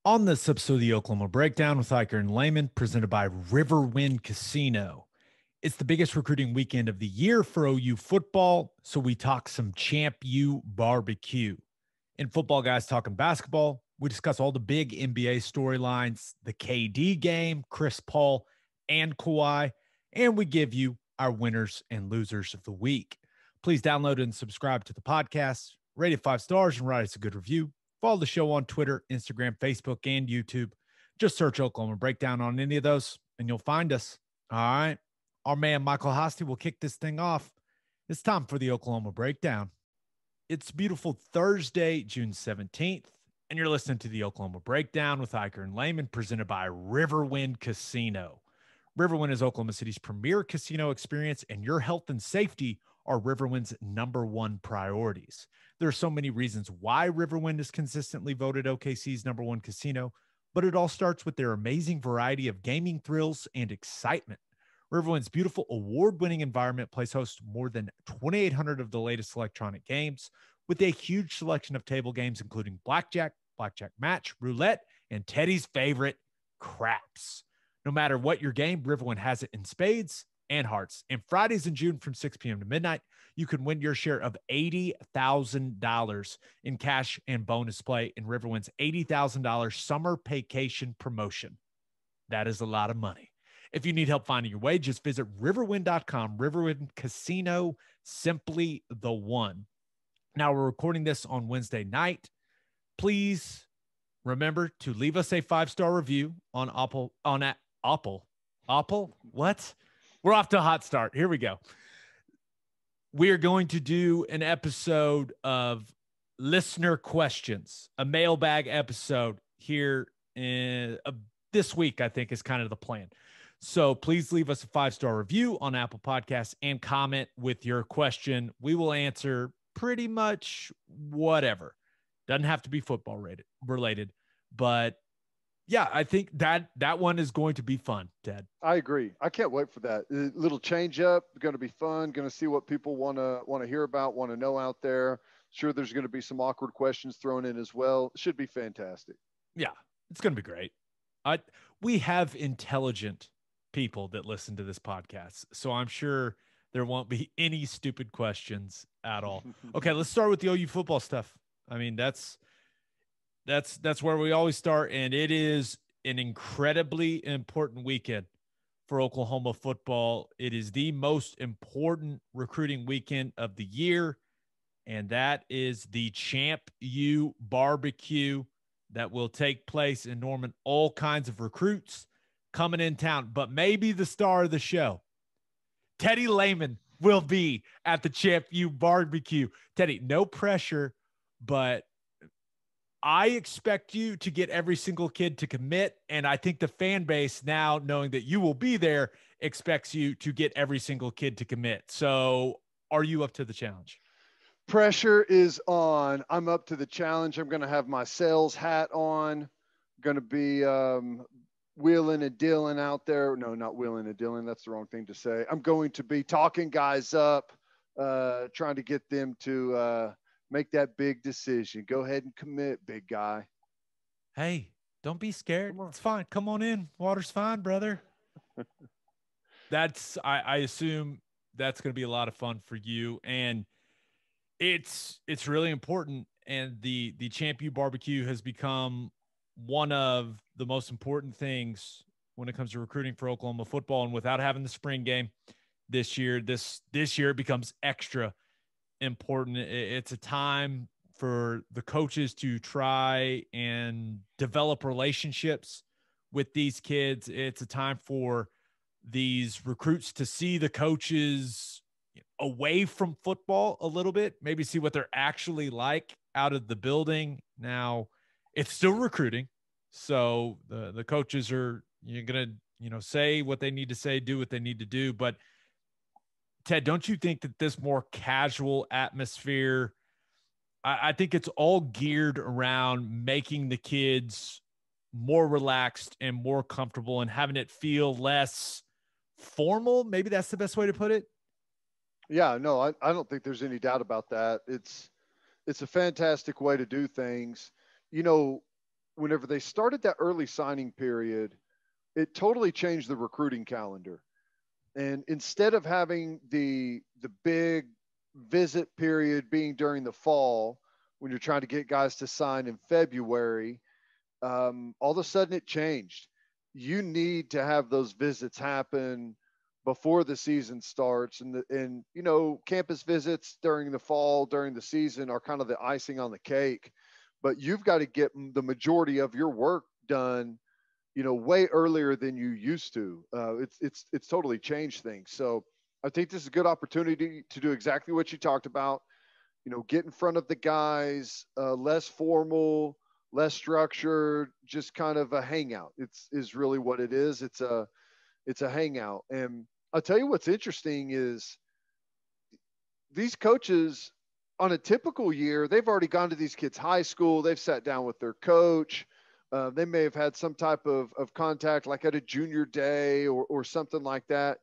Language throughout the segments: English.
On this episode of the Oklahoma Breakdown with Ikard and Lehman, presented by Riverwind Casino. It's the biggest recruiting weekend of the year for OU football, so we talk some ChampU BBQ. In Football Guys Talkin Basketball, we discuss all the big NBA storylines, the KD game, Chris Paul, and Kawhi, and we give you our winners and losers of the week. Please download and subscribe to the podcast, rate it 5 stars, and write us a good review. Follow the show on Twitter, Instagram, Facebook, and YouTube. Just search Oklahoma Breakdown on any of those, and you'll find us. All right. Our man, Michael Hosty, will kick this thing off. It's time for the Oklahoma Breakdown. It's beautiful Thursday, June 17th, and you're listening to the Oklahoma Breakdown with Ikard and Lehman, presented by Riverwind Casino. Riverwind is Oklahoma City's premier casino experience, and your health and safety are Riverwind's #1 priorities. There are so many reasons why Riverwind is consistently voted OKC's #1 casino, but it all starts with their amazing variety of gaming thrills and excitement. Riverwind's beautiful award-winning environment plays host to more than 2,800 of the latest electronic games, with a huge selection of table games, including blackjack, blackjack match, roulette, and Teddy's favorite, craps. No matter what your game, Riverwind has it in spades and hearts. And Fridays in June from 6 p.m. to midnight, you can win your share of $80,000 in cash and bonus play in Riverwind's $80,000 summer vacation promotion. That is a lot of money. If you need help finding your way, just visit riverwind.com. Riverwind Casino, simply the one. Now, we're recording this on Wednesday night. Please remember to leave us a 5-star review on Apple. What? We're off to a hot start. Here we go. We are going to do an episode of listener questions, a mailbag episode here this week, I think is kind of the plan. So please leave us a 5-star review on Apple Podcasts and comment with your question. We will answer pretty much whatever. Doesn't have to be football related, but yeah, I think that one is going to be fun, Ted. I agree. I can't wait for that. A little change up, going to be fun. Going to see what people want to hear about, want to know out there. Sure, there's going to be some awkward questions thrown in as well. It should be fantastic. Yeah, it's going to be great. We have intelligent people that listen to this podcast, so I'm sure there won't be any stupid questions at all. Okay, let's start with the OU football stuff. I mean, that's where we always start, and it is an incredibly important weekend for Oklahoma football. It is the most important recruiting weekend of the year, and that is the ChampU BBQ that will take place in Norman. All kinds of recruits coming in town, but maybe the star of the show, Teddy Lehman, will be at the ChampU BBQ. Teddy, no pressure, but I expect you to get every single kid to commit, and I think the fan base, now knowing that you will be there, expects you to get every single kid to commit. So are you up to the challenge? Pressure is on. I'm up to the challenge. I'm going to have my sales hat on. Going to be wheeling and dealing out there. No, not wheeling and dealing. That's the wrong thing to say. I'm going to be talking guys up, trying to get them to make that big decision. Go ahead and commit, big guy. Hey, don't be scared. It's fine. Come on in. Water's fine, brother. I assume that's going to be a lot of fun for you. And it's really important. And the ChampU BBQ has become one of the most important things when it comes to recruiting for Oklahoma football. And without having the spring game this year, this year it becomes extra important. It's a time for the coaches to try and develop relationships with these kids. It's a time for these recruits to see the coaches away from football a little bit, maybe see what they're actually like out of the building. Now, it's still recruiting, so the coaches are going to say what they need to say, do what they need to do. But Ted, don't you think that this more casual atmosphere, I think it's all geared around making the kids more relaxed and more comfortable and having it feel less formal? Maybe that's the best way to put it. Yeah, no, I don't think there's any doubt about that. It's a fantastic way to do things. You know, whenever they started that early signing period, it totally changed the recruiting calendar. And instead of having the big visit period being during the fall when you're trying to get guys to sign in February, all of a sudden it changed. You need to have those visits happen before the season starts, and campus visits during the fall during the season are kind of the icing on the cake, but you've got to get the majority of your work done way earlier than you used to. It's totally changed things. So I think this is a good opportunity to do exactly what you talked about. Get in front of the guys, less formal, less structured, just kind of a hangout. Is really what it is. It's a hangout. And I'll tell you what's interesting is these coaches on a typical year, they've already gone to these kids' high school. They've sat down with their coach. They may have had some type of contact, like at a junior day or something like that.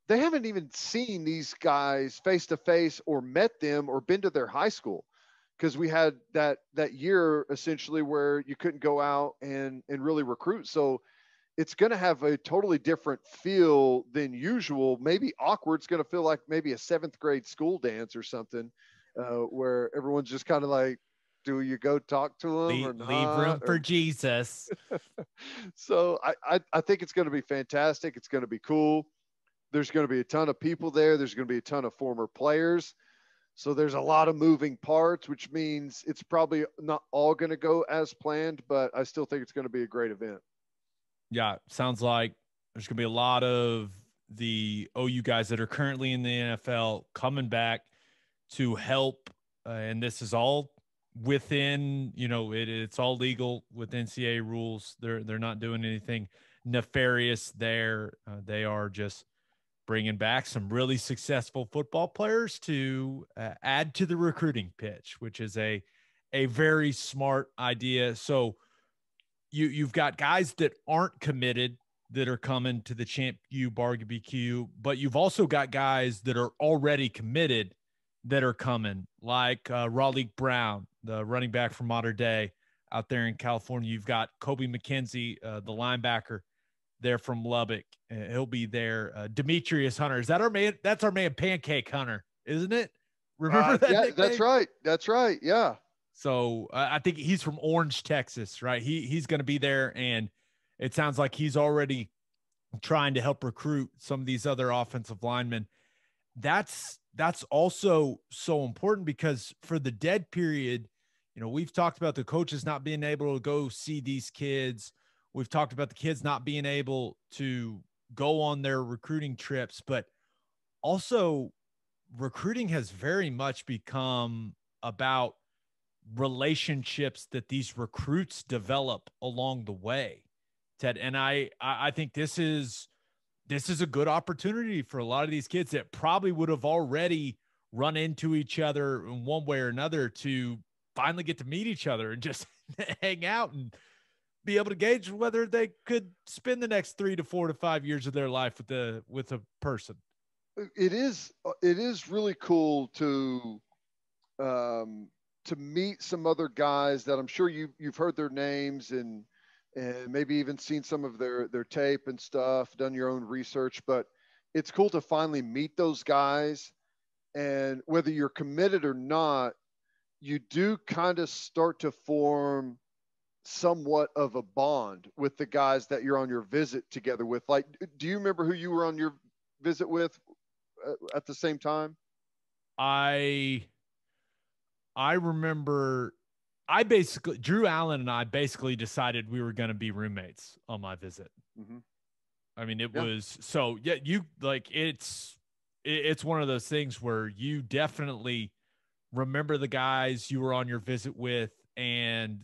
They haven't even seen these guys face to face or met them or been to their high school, because we had that year essentially where you couldn't go out and really recruit. So it's going to have a totally different feel than usual. Maybe awkward. It's going to feel like maybe a 7th grade school dance or something, where everyone's just kind of like, do you go talk to them or not? Leave room for Jesus. So I think it's going to be fantastic. It's going to be cool. There's going to be a ton of people there. There's going to be a ton of former players. So there's a lot of moving parts, which means it's probably not all going to go as planned, but I still think it's going to be a great event. Yeah, sounds like there's going to be a lot of the OU guys that are currently in the NFL coming back to help. And this is all within, it's all legal with NCAA rules. They're not doing anything nefarious there. They are just bringing back some really successful football players to add to the recruiting pitch, which is a very smart idea. So you've got guys that aren't committed that are coming to the ChampU BBQ, but you've also got guys that are already committed that are coming, like Raleigh Brown, the running back from Modern Day out there in California. You've got Kobe McKenzie, the linebacker there from Lubbock. He'll be there. Demetrius Hunter. Is that our man? That's our man, Pancake Hunter, isn't it? Remember that? Yeah, nickname? that's right. That's right. Yeah. So I think he's from Orange, Texas, right? He's going to be there, and it sounds like he's already trying to help recruit some of these other offensive linemen. That's also so important, because for the dead period, we've talked about the coaches not being able to go see these kids. We've talked about the kids not being able to go on their recruiting trips, but also recruiting has very much become about relationships that these recruits develop along the way, Ted. And I think this is a good opportunity for a lot of these kids that probably would have already run into each other in one way or another to finally get to meet each other and just hang out and be able to gauge whether they could spend the next 3 to 4 to 5 years of their life with a person. It is really cool to meet some other guys that I'm sure you've heard their names and maybe even seen some of their tape and stuff, done your own research, but it's cool to finally meet those guys. And whether you're committed or not, you do kind of start to form somewhat of a bond with the guys that you're on your visit together with. Like, do you remember who you were on your visit with at the same time? I remember Drew Allen and I basically decided we were going to be roommates on my visit. Mm-hmm. I mean, it was so, yeah, you like, it's one of those things where you definitely remember the guys you were on your visit with, and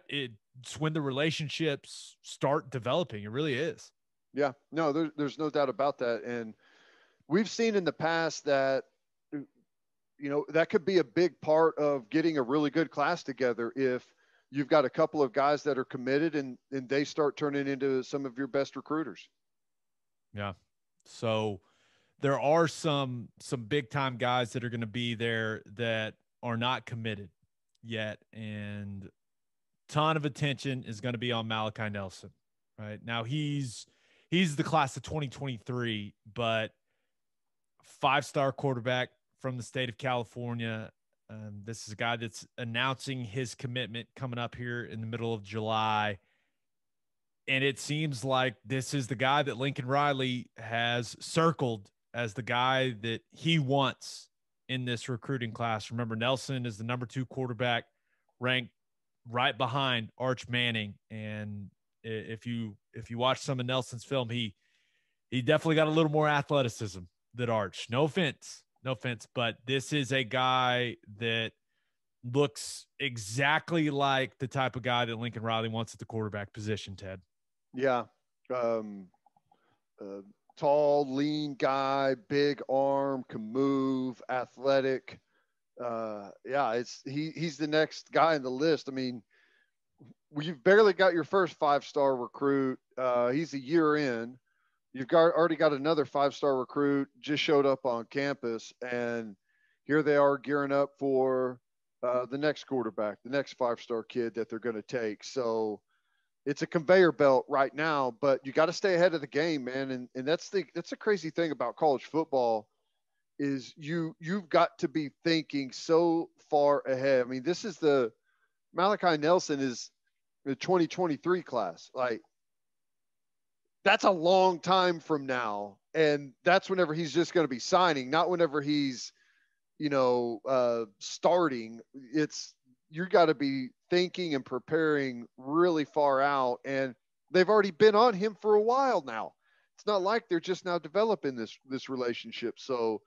it's when the relationships start developing. It really is. Yeah, no, there's no doubt about that. And we've seen in the past that, that could be a big part of getting a really good class together. If you've got a couple of guys that are committed and they start turning into some of your best recruiters. Yeah. So there are some big time guys that are going to be there that are not committed yet. And ton of attention is going to be on Malachi Nelson. Right now, he's the class of 2023, but 5-star quarterback from the state of California. This is a guy that's announcing his commitment coming up here in the middle of July. And it seems like this is the guy that Lincoln Riley has circled as the guy that he wants in this recruiting class. Remember, Nelson is the number 2 quarterback, ranked right behind Arch Manning. And if you watch some of Nelson's film, he definitely got a little more athleticism than Arch. No offense, but this is a guy that looks exactly like the type of guy that Lincoln Riley wants at the quarterback position, Ted. Yeah. Tall, lean guy, big arm, can move, athletic. He's the next guy in the list. I mean, you've barely got your first 5-star recruit. He's a year in. You've already got another 5-star recruit just showed up on campus, and here they are gearing up for the next quarterback, the next 5-star kid that they're going to take. So it's a conveyor belt right now, but you got to stay ahead of the game, man. And that's the crazy thing about college football is you've got to be thinking so far ahead. I mean, this is the Malachi Nelson is the 2023 class. Like, that's a long time from now. And that's whenever he's just going to be signing, not whenever he's, starting. You got to be thinking and preparing really far out. And they've already been on him for a while now. It's not like they're just now developing this relationship. So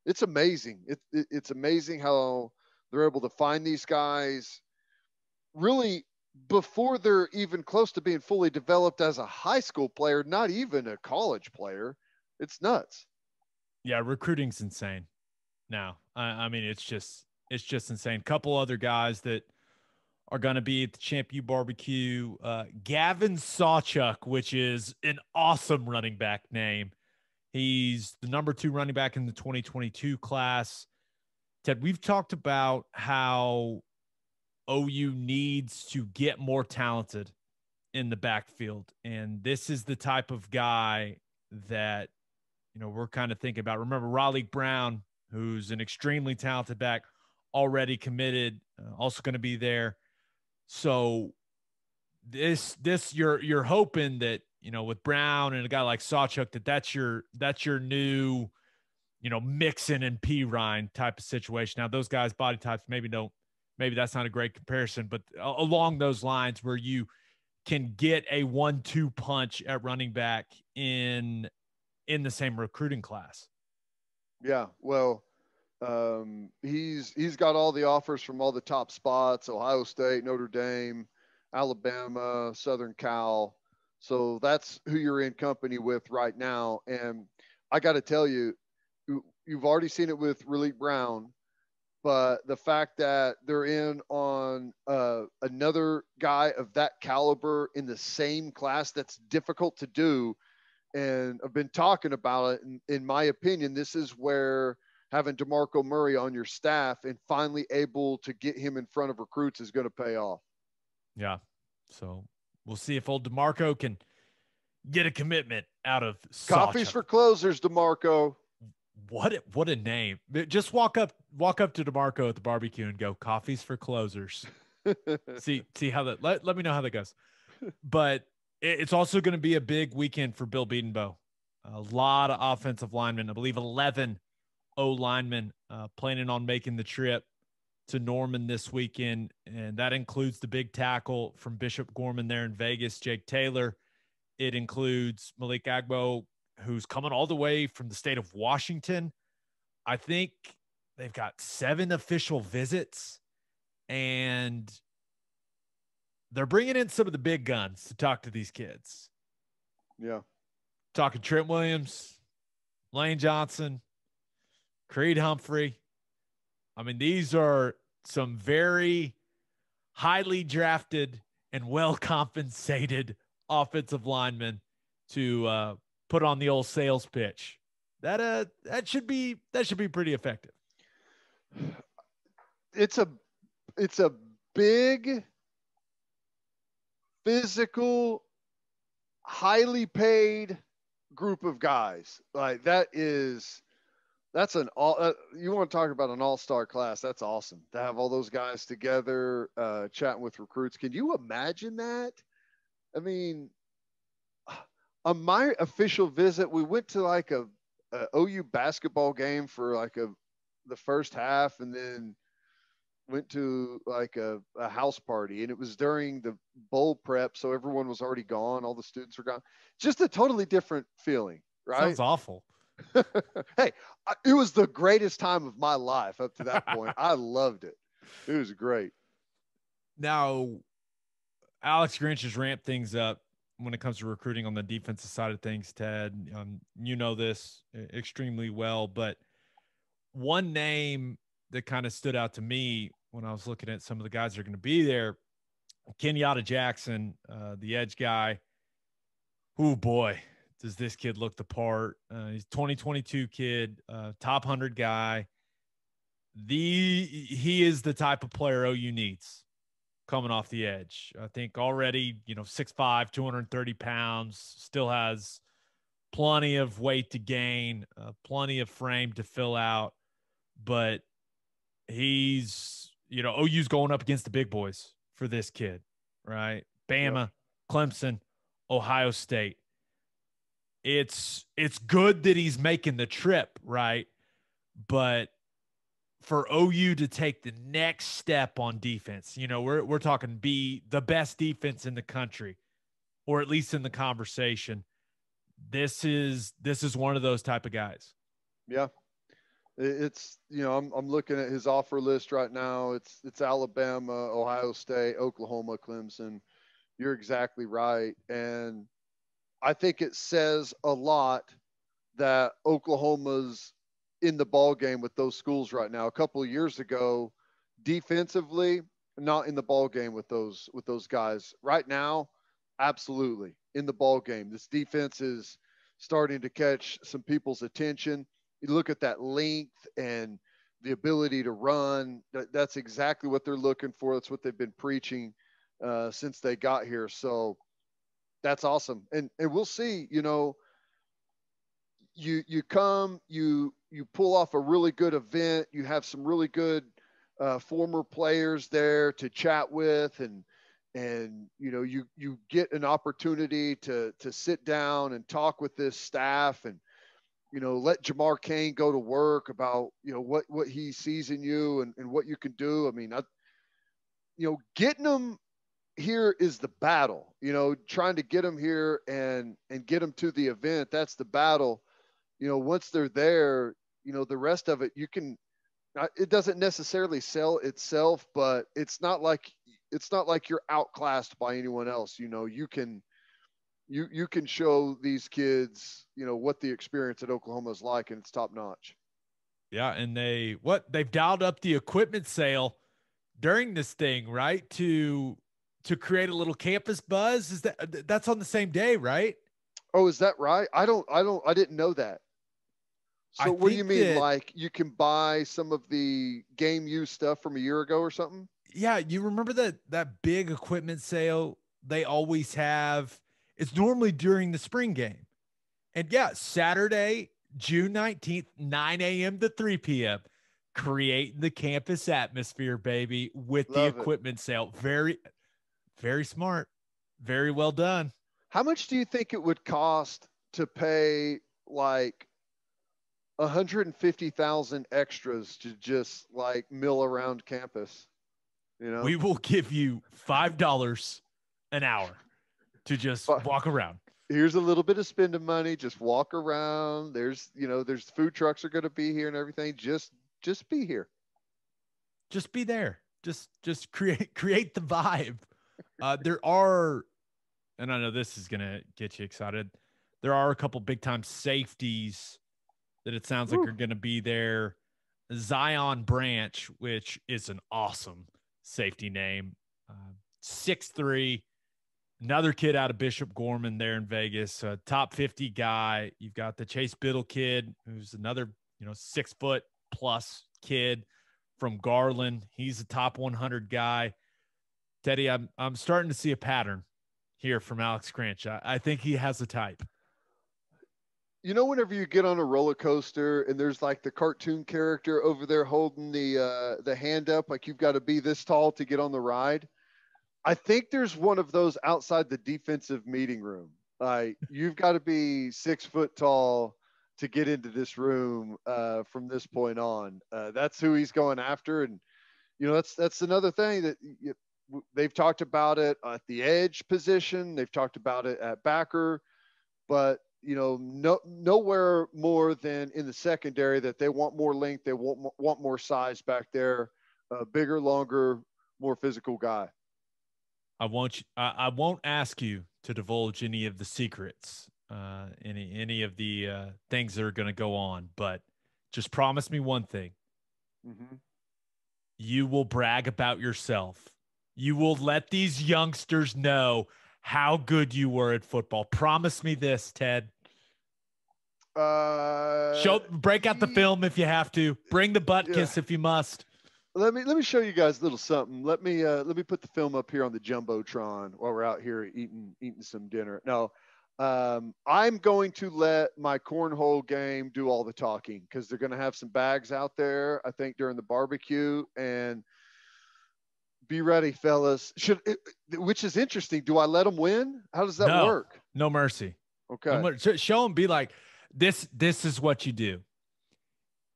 it's amazing. It's amazing how they're able to find these guys really before they're even close to being fully developed as a high school player, not even a college player. It's nuts. Yeah, recruiting's insane now. I mean, it's just insane. Couple other guys that are going to be at the ChampU BBQ. Gavin Sawchuck, which is an awesome running back name. He's the number 2 running back in the 2022 class. Ted, we've talked about how OU needs to get more talented in the backfield. And this is the type of guy that, we're kind of thinking about. Remember, Raleigh Brown, who's an extremely talented back, already committed, also going to be there. So this you're hoping that, with Brown and a guy like Sawchuck, that's your new, Mixon and Pirine type of situation. Now, those guys' body types maybe that's not a great comparison, but along those lines where you can get a 1-2 punch at running back in the same recruiting class. Yeah. Well, he's got all the offers from all the top spots: Ohio State, Notre Dame, Alabama, Southern Cal. So that's who you're in company with right now. And I got to tell you, you've already seen it with Raleigh Brown, but the fact that they're in on another guy of that caliber in the same class, that's difficult to do. And I've been talking about it. And in my opinion, this is where having DeMarco Murray on your staff and finally able to get him in front of recruits is going to pay off. Yeah. So we'll see if old DeMarco can get a commitment out of Coffees for closers, DeMarco. What a name. Just walk up to DeMarco at the barbecue and go, coffees for closers. see how that, let me know how that goes. But it's also going to be a big weekend for Bill Bedenbaugh. A lot of offensive linemen, I believe 11 O linemen planning on making the trip to Norman this weekend. And that includes the big tackle from Bishop Gorman there in Vegas, Jake Taylor. It includes Malik Agbo, who's coming all the way from the state of Washington. I think they've got 7 official visits, and they're bringing in some of the big guns to talk to these kids. Yeah. Talking Trent Williams, Lane Johnson, Creed Humphrey. I mean, these are some very highly drafted and well-compensated offensive linemen to put on the old sales pitch. That should be pretty effective. It's a big physical, highly paid group of guys. Like that's an all. You want to talk about an all-star class? That's awesome to have all those guys together, chatting with recruits. Can you imagine that? I mean, on my official visit, we went to like a OU basketball game for like the first half, and then went to like a house party, and it was during the bowl prep, so everyone was already gone. All the students were gone. Just a totally different feeling, right? Sounds awful. Hey, it was the greatest time of my life up to that point. I loved it. It was great. Now, Alex Grinch has ramped things up when it comes to recruiting on the defensive side of things, Ted. You know this extremely well, but one name that kind of stood out to me when I was looking at some of the guys that are going to be there, Kenyatta Jackson, the edge guy. Oh, boy, does this kid look the part. He's 2022 kid, top 100 guy. He is the type of player OU needs coming off the edge. I think already, 6'5", 230 pounds, still has plenty of weight to gain, plenty of frame to fill out. But he's, OU's going up against the big boys for this kid, right? Bama, Yep. Clemson, Ohio State. It's good that he's making the trip, right? But for OU to take the next step on defense, we're talking be the best defense in the country, or at least in the conversation. This is one of those type of guys. Yeah. It's I'm looking at his offer list right now. It's Alabama, Ohio State, Oklahoma, Clemson. You're exactly right, and I think it says a lot that Oklahoma's in the ball game with those schools right now. A couple of years ago, defensively, not in the ball game with those guys. Right now, absolutely in the ball game. This defense is starting to catch some people's attention. You look at that length and the ability to run. That's exactly what they're looking for. That's what they've been preaching since they got here. So that's awesome. And we'll see, you come, you pull off a really good event. You have some really good former players there to chat with, and you get an opportunity to sit down and talk with this staff, and let Jamar Kane go to work about what he sees in you and what you can do. I mean, getting them here is the battle. Trying to get them here and get them to the event, that's the battle. Once they're there, the rest of it, it doesn't necessarily sell itself, but it's not like you're outclassed by anyone else. You can show these kids, what the experience at Oklahoma is like, and it's top notch. Yeah, and they've dialed up the equipment sale during this thing, right? To create a little campus buzz. That's on the same day, right? Oh, is that right? I didn't know that. So what do you mean? Like you can buy some of the game use stuff from a year ago or something? Yeah. You remember that big equipment sale they always have? It's normally during the spring game. And yeah, Saturday, June 19th, 9 a.m. to 3 p.m. Creating the campus atmosphere, baby, with the equipment sale. Very, very smart. Very well done. How much do you think it would cost to pay like 150,000 extras to just like mill around campus? We will give you $5 an hour to just walk around. Here's a little bit of spending money. Just walk around. There's food trucks are going to be here and everything. Just be here. Just be there. Just create the vibe. There are, and I know this is going to get you excited, there are a couple big time safeties that it sounds like are going to be there. Zion Branch, which is an awesome safety name. 6'3", another kid out of Bishop Gorman there in Vegas, a top 50 guy. You've got the Chase Biddle kid, who's another 6 foot plus kid from Garland. He's a top 100 guy. Teddy, I'm starting to see a pattern here from Alex Cranch. I think he has a type. You know, whenever you get on a roller coaster and there's like the cartoon character over there holding the hand up, like you've got to be this tall to get on the ride. I think there's one of those outside the defensive meeting room. Like you've got to be 6 foot tall to get into this room from this point on. That's who he's going after, and you know that's another thing that they've talked about it at the edge position. They've talked about it at backer, but you know, nowhere more than in the secondary that they want more length. They want more size back there, bigger, longer, more physical guy. I won't ask you to divulge any of the secrets, any of the things that are going to go on, but just promise me one thing. Mm-hmm. You will brag about yourself. You will let these youngsters know how good you were at football. Promise me this, Ted. Break out the film if you have to. Bring the butt kiss if you must. Let me show you guys a little something. Let me put the film up here on the jumbotron while we're out here eating some dinner. No, I'm going to let my cornhole game do all the talking because they're going to have some bags out there, I think, during the barbecue. And be ready, fellas. Which is interesting. Do I let them win? How does that work? No mercy. Okay. Show them. Be like, this is what you do.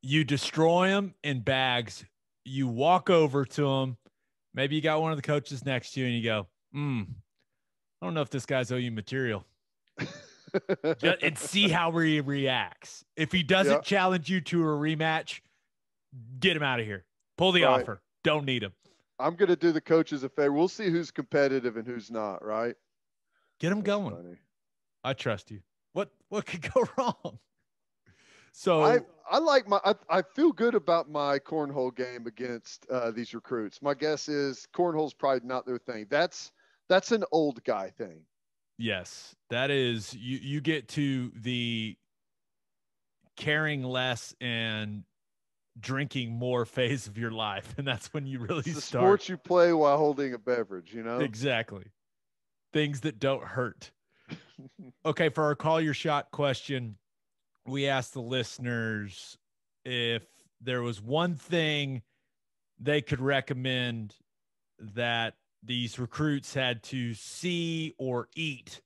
You destroy them in bags. You walk over to them. Maybe you got one of the coaches next to you and you go, I don't know if this guy's OU material. And see how he reacts. If he doesn't challenge you to a rematch, get him out of here. Pull the offer. Don't need him. I'm going to do the coaches a favor. We'll see who's competitive and who's not, right? Get him going. Funny. I trust you. What could go wrong? So I feel good about my cornhole game against these recruits. My guess is cornhole's probably not their thing. That's an old guy thing. Yes, that is. You get to the caring less and drinking more phase of your life, and that's when you really start. Sports you play while holding a beverage, you know? Exactly. Things that don't hurt. Okay, for our call your shot question, we asked the listeners if there was one thing they could recommend that these recruits had to see or eat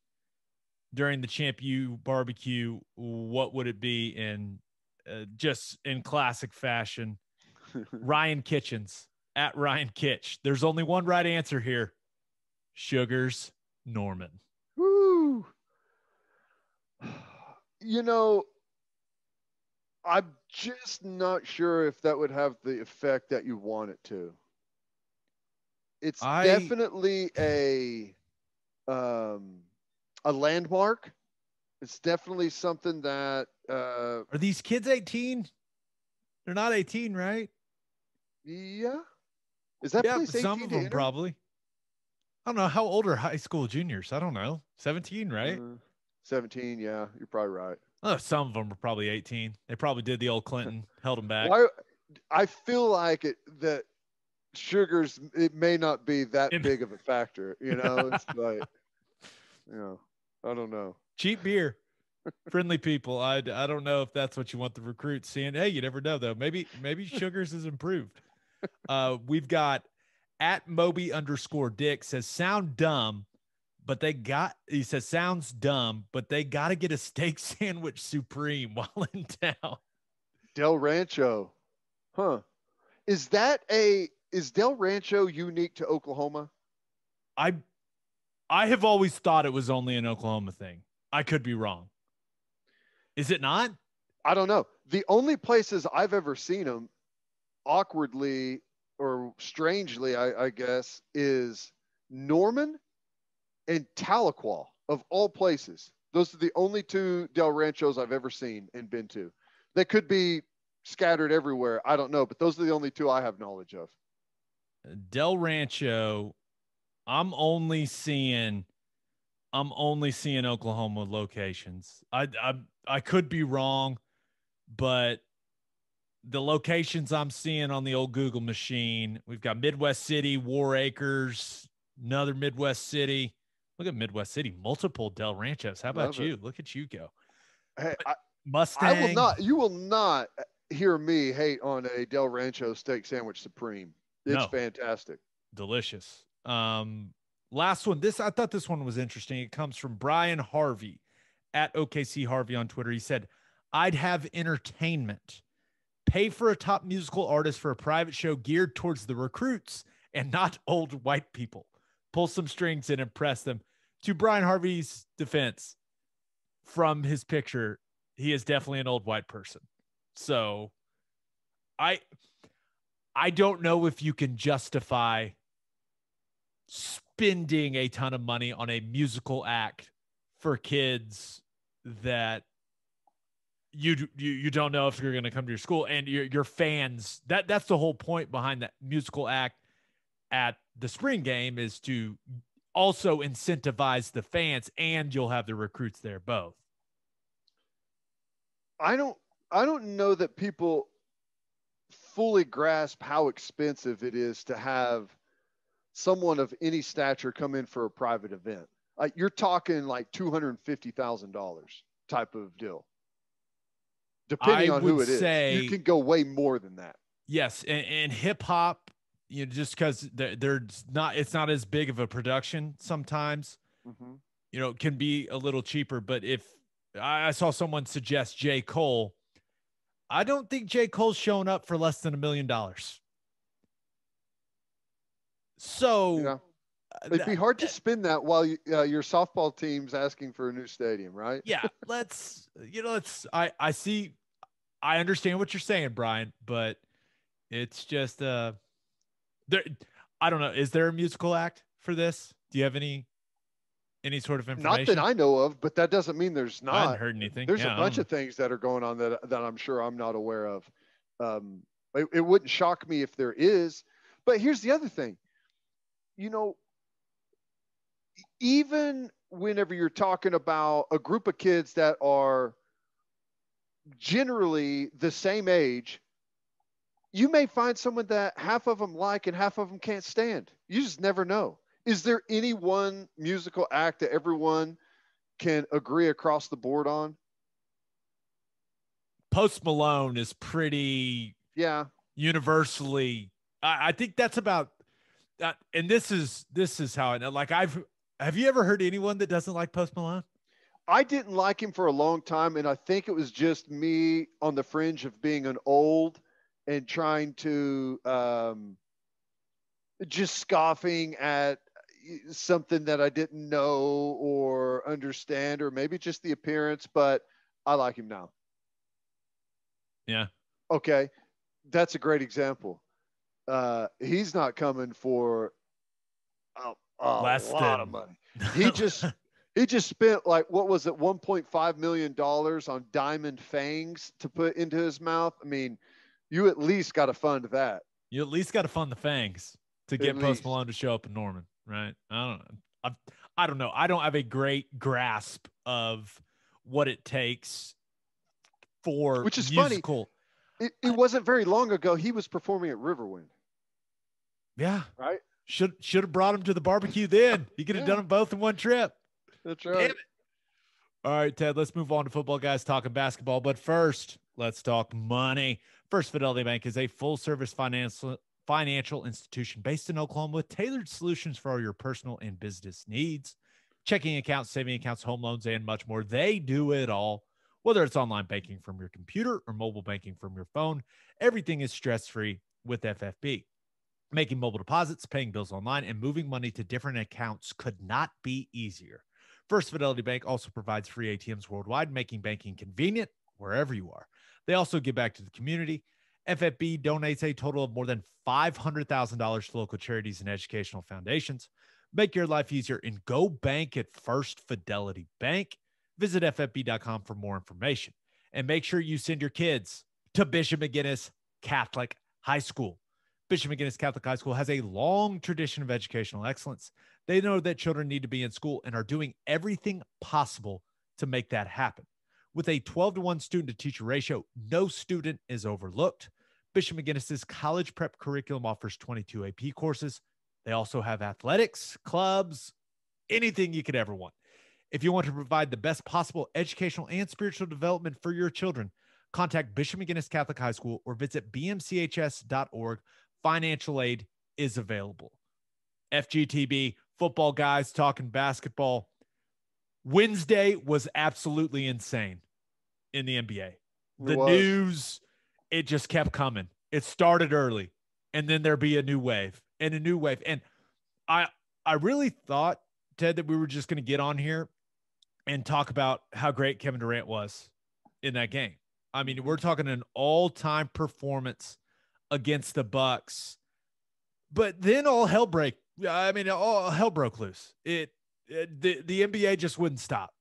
during the ChampU barbecue, what would it be? And just in classic fashion, Ryan Kitchens at Ryan Kitch. There's only one right answer here. Sugars Norman. Woo. You know, I'm just not sure if that would have the effect that you want it to. It's definitely a landmark. It's definitely something that are these kids 18? They're not 18, right? Yeah. Is that place 18 some of them probably. I don't know. How old are high school juniors? I don't know. 17, right? 17, yeah. You're probably right. Oh, some of them are probably 18. They probably did the old Clinton, held them back. I feel like that sugars, it may not be that big of a factor, you know? It's like, you know, I don't know. Cheap beer. Friendly people. I don't know if that's what you want the recruits seeing. Hey, you never know, though. Maybe sugars is improved. We've got at Moby_Dick says, sound dumb, but he says, sounds dumb, but they got to get a steak sandwich supreme while in town. Del Rancho. Huh. Is Del Rancho unique to Oklahoma? I have always thought it was only an Oklahoma thing. I could be wrong. Is it not? I don't know. The only places I've ever seen them awkwardly or strangely, I guess, is Norman and Tahlequah, of all places. Those are the only two Del Ranchos I've ever seen and been to. They could be scattered everywhere. I don't know, but those are the only two I have knowledge of. Del Rancho, I'm only seeing Oklahoma locations. I could be wrong, but the locations I'm seeing on the old Google machine, we've got Midwest City, War Acres, another Midwest City. Look at Midwest City, multiple Del Ranchos. How about you? Look at you go. Hey, Mustang. You will not hear me hate on a Del Rancho steak sandwich supreme. It's fantastic. Delicious. Last one. I thought this one was interesting. It comes from Brian Harvey at OKC Harvey on Twitter. He said, I'd have entertainment. Pay for a top musical artist for a private show geared towards the recruits and not old white people. Pull some strings and impress them. To Brian Harvey's defense, from his picture, he is definitely an old white person. So I don't know if you can justify spending a ton of money on a musical act for kids that you don't know if you're going to come to your school, and your fans. That's the whole point behind that musical act at the spring game, is to also incentivize the fans, and you'll have the recruits there both. I don't know that people fully grasp how expensive it is to have someone of any stature come in for a private event. Like, you're talking like $250,000 type of deal. Depending on who it is, you can go way more than that. Yes, and hip hop, just because it's not as big of a production sometimes. Mm-hmm. Can be a little cheaper. But if I saw someone suggest J. Cole, I don't think J. Cole's showing up for less than $1 million. So it'd be hard to spin that while your softball team's asking for a new stadium, right? Yeah, I understand what you're saying, Brian, but it's just there. I don't know. Is there a musical act for this? Do you have any sort of information? Not that I know of, but that doesn't mean there's not. I haven't heard anything. There's a bunch of things that are going on that I'm sure I'm not aware of. It wouldn't shock me if there is. But here's the other thing. Even whenever you're talking about a group of kids that are generally the same age, you may find someone that half of them like and half of them can't stand. You just never know. Is there any one musical act that everyone can agree across the board on? Post Malone is pretty universally. I think that's about that. And this is how have you ever heard anyone that doesn't like Post Malone? I didn't like him for a long time, and I think it was just me on the fringe of being an old and trying to just scoffing at something that I didn't know or understand, or maybe just the appearance, but I like him now. Yeah. Okay. That's a great example. He's not coming for a lot of money. He just spent like, what was it, $1.5 million on diamond fangs to put into his mouth. I mean, you at least got to fund that. You at least got to fund the fangs to get Post Malone to show up in Norman, right? I don't know. I don't have a great grasp of what it takes for which is musical. Funny. It wasn't very long ago he was performing at Riverwind. Yeah. Right? Should have brought him to the barbecue then. He could have done them both in one trip. That's right. Damn it. All right, Ted, let's move on to football guys talking basketball. But first, let's talk money. First Fidelity Bank is a full-service financial institution based in Oklahoma with tailored solutions for all your personal and business needs. Checking accounts, saving accounts, home loans, and much more. They do it all. Whether it's online banking from your computer or mobile banking from your phone, everything is stress-free with FFB. Making mobile deposits, paying bills online, and moving money to different accounts could not be easier. First Fidelity Bank also provides free ATMs worldwide, making banking convenient wherever you are. They also give back to the community. FFB donates a total of more than $500,000 to local charities and educational foundations. Make your life easier and go bank at First Fidelity Bank. Visit ffb.com for more information. And make sure you send your kids to Bishop McGuinness Catholic High School. Bishop McGuinness Catholic High School has a long tradition of educational excellence. They know that children need to be in school and are doing everything possible to make that happen. With a 12-to-1 student-to-teacher ratio, no student is overlooked. Bishop McGuinness's college prep curriculum offers 22 AP courses. They also have athletics, clubs, anything you could ever want. If you want to provide the best possible educational and spiritual development for your children, contact Bishop McGinnis Catholic High School or visit bmchs.org. Financial aid is available. FGTB, football guys talking basketball. Wednesday was absolutely insane in the NBA. The news, it just kept coming. It started early, and then there'd be a new wave and a new wave. And I really thought, Ted, that we were just going to get on here and talk about how great Kevin Durant was in that game. I mean, we're talking an all-time performance against the Bucks, but then all hell broke loose. The NBA just wouldn't stop.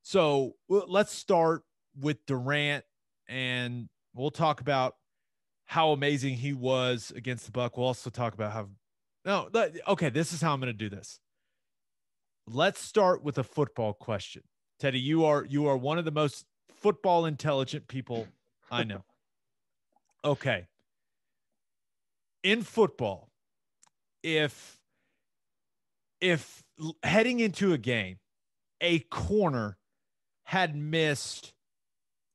So let's start with Durant, and we'll talk about how amazing he was against the Bucks. We'll also talk about this is how I'm going to do this. Let's start with a football question. Teddy, you are one of the most football intelligent people I know. Okay. In football, if heading into a game, a corner had missed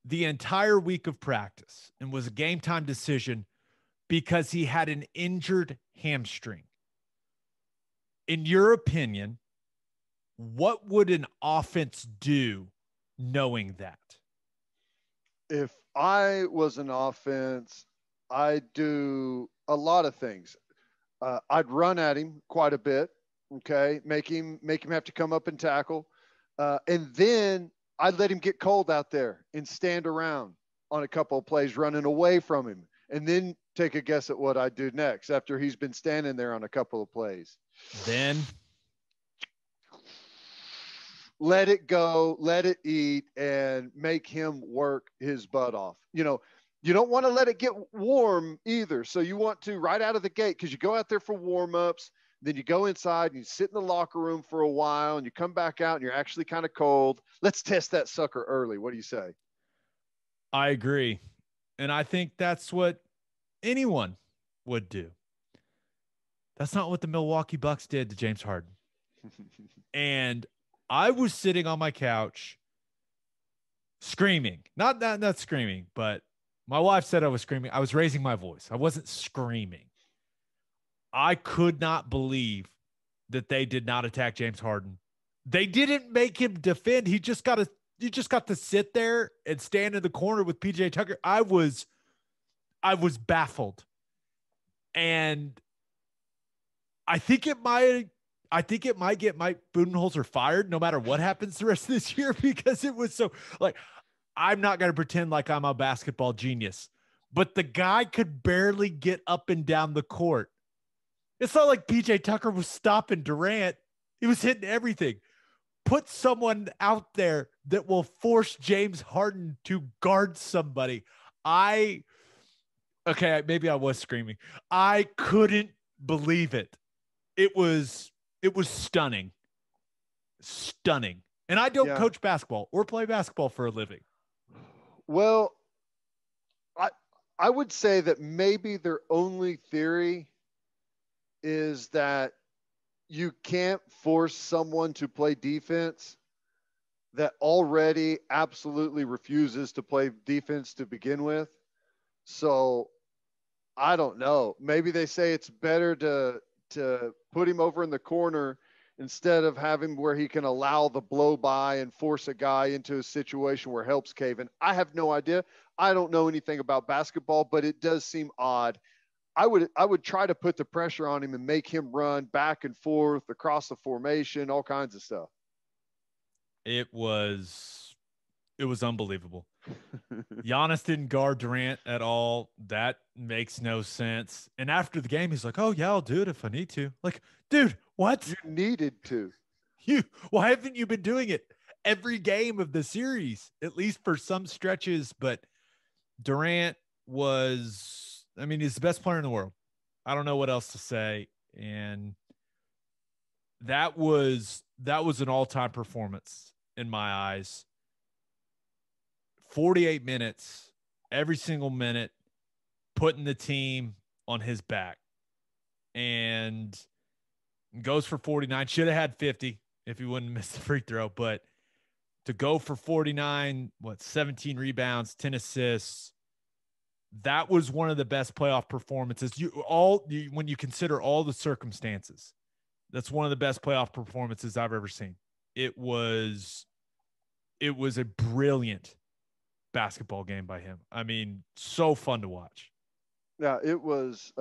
the entire week of practice and was a game time decision because he had an injured hamstring, in your opinion, what would an offense do knowing that? If I was an offense, I'd do a lot of things. I'd run at him quite a bit. Okay. Make him have to come up and tackle. And then I'd let him get cold out there and stand around on a couple of plays running away from him. And then take a guess at what I'd do next after he's been standing there on a couple of plays. Then let it go, let it eat, and make him work his butt off. You know, you don't want to let it get warm either. So you want to right out of the gate, because you go out there for warm-ups, then you go inside and you sit in the locker room for a while, and you come back out and you're actually kind of cold. Let's test that sucker early. What do you say? I agree. And I think that's what anyone would do. That's not what the Milwaukee Bucks did to James Harden. And I was sitting on my couch screaming, not screaming, but my wife said I was screaming. I was raising my voice. I wasn't screaming. I could not believe that they did not attack James Harden. They didn't make him defend. You just got to sit there and stand in the corner with PJ Tucker. I was baffled. And I think it might get Mike Budenholzer fired no matter what happens the rest of this year, because it was so, like, I'm not going to pretend like I'm a basketball genius, but the guy could barely get up and down the court. It's not like PJ Tucker was stopping Durant. He was hitting everything. Put someone out there that will force James Harden to guard somebody. Maybe I was screaming. I couldn't believe it. It was stunning. Stunning. And I don't coach basketball or play basketball for a living. Well, I would say that maybe their only theory is that you can't force someone to play defense that already absolutely refuses to play defense to begin with. So I don't know. Maybe they say it's better to put him over in the corner instead of having where he can allow the blow by and force a guy into a situation where help's caving. I have no idea. I don't know anything about basketball, but it does seem odd. I would try to put the pressure on him and make him run back and forth across the formation, all kinds of stuff. It was unbelievable. Giannis didn't guard Durant at all. That makes no sense. And after the game, he's like, "Oh yeah, I'll do it if I need to." Like, dude, what? You needed to. Why haven't you been doing it every game of the series, at least for some stretches? But Durant was, he's the best player in the world. I don't know what else to say. And that was an all-time performance in my eyes. 48 minutes, every single minute, putting the team on his back, and goes for 49. Should have had 50. if he wouldn't miss the free throw. But to go for 49, 17 rebounds, 10 assists, that was one of the best playoff performances. When you consider all the circumstances, that's one of the best playoff performances I've ever seen. It was a brilliant basketball game by him. I mean, so fun to watch. Yeah, it was.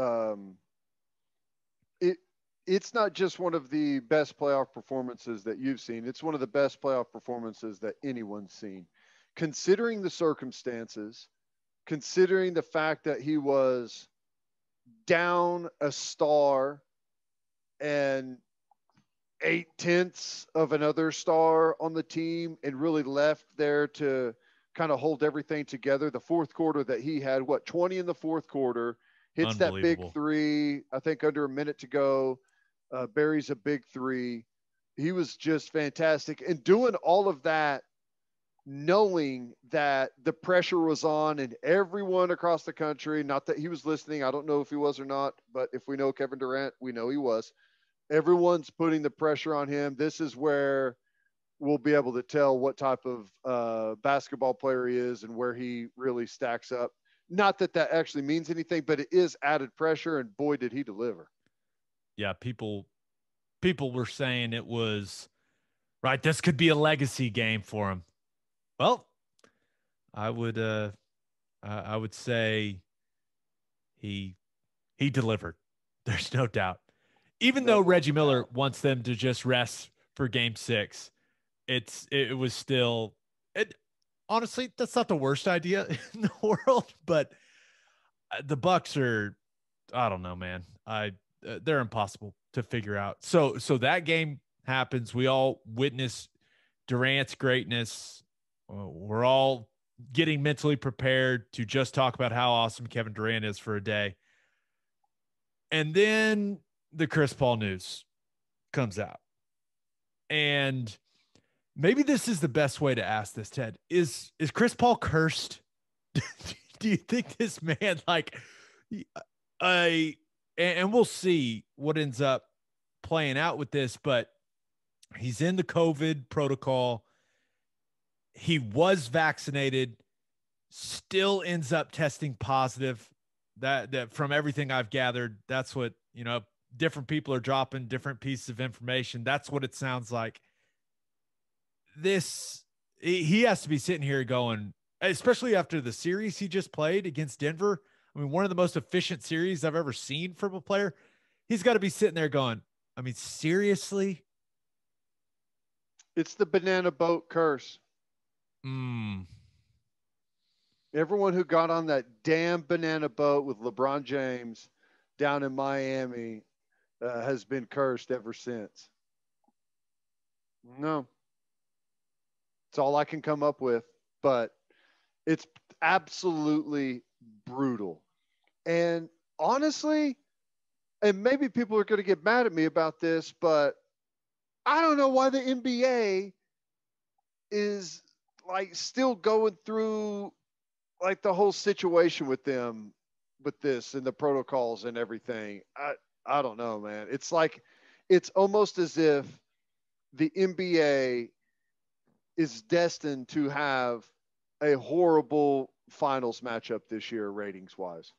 It's not just one of the best playoff performances that you've seen. It's one of the best playoff performances that anyone's seen. Considering the circumstances, considering the fact that he was down a star and 8/10 of another star on the team and really left there to kind of hold everything together. The fourth quarter that he had, 20 in the fourth quarter, hits that big three, I think under a minute to go, buries a big three. He was just fantastic. And doing all of that, knowing that the pressure was on and everyone across the country, not that he was listening, I don't know if he was or not, but if we know Kevin Durant, we know he was. Everyone's putting the pressure on him. This is where we'll be able to tell what type of basketball player he is and where he really stacks up. Not that that actually means anything, but it is added pressure, and boy, did he deliver. Yeah, people were saying it was, right, this could be a legacy game for him. Well, I would say he delivered. There's no doubt. Even though Reggie Miller wants them to just rest for game 6, it was still honestly, that's not the worst idea in the world, but the Bucks are, I don't know, man. They're impossible to figure out. So that game happens. We all witness Durant's greatness. We're all getting mentally prepared to just talk about how awesome Kevin Durant is for a day. And then the Chris Paul news comes out. And maybe this is the best way to ask this, Ted. Is Chris Paul cursed? Do you think this man, and we'll see what ends up playing out with this, but he's in the COVID protocol. He was vaccinated, still ends up testing positive. That from everything I've gathered, that's what, different people are dropping different pieces of information. That's what it sounds like. He has to be sitting here going, especially after the series he just played against Denver. I mean, one of the most efficient series I've ever seen from a player. He's got to be sitting there going, I mean, seriously? It's the banana boat curse. Everyone who got on that damn banana boat with LeBron James down in Miami has been cursed ever since. No. It's all I can come up with, but it's absolutely brutal. And honestly, and maybe people are going to get mad at me about this, but I don't know why the NBA is still going through the whole situation with them, with this and the protocols and everything. I don't know, man. It's almost as if the NBA is destined to have a horrible finals matchup this year, ratings wise.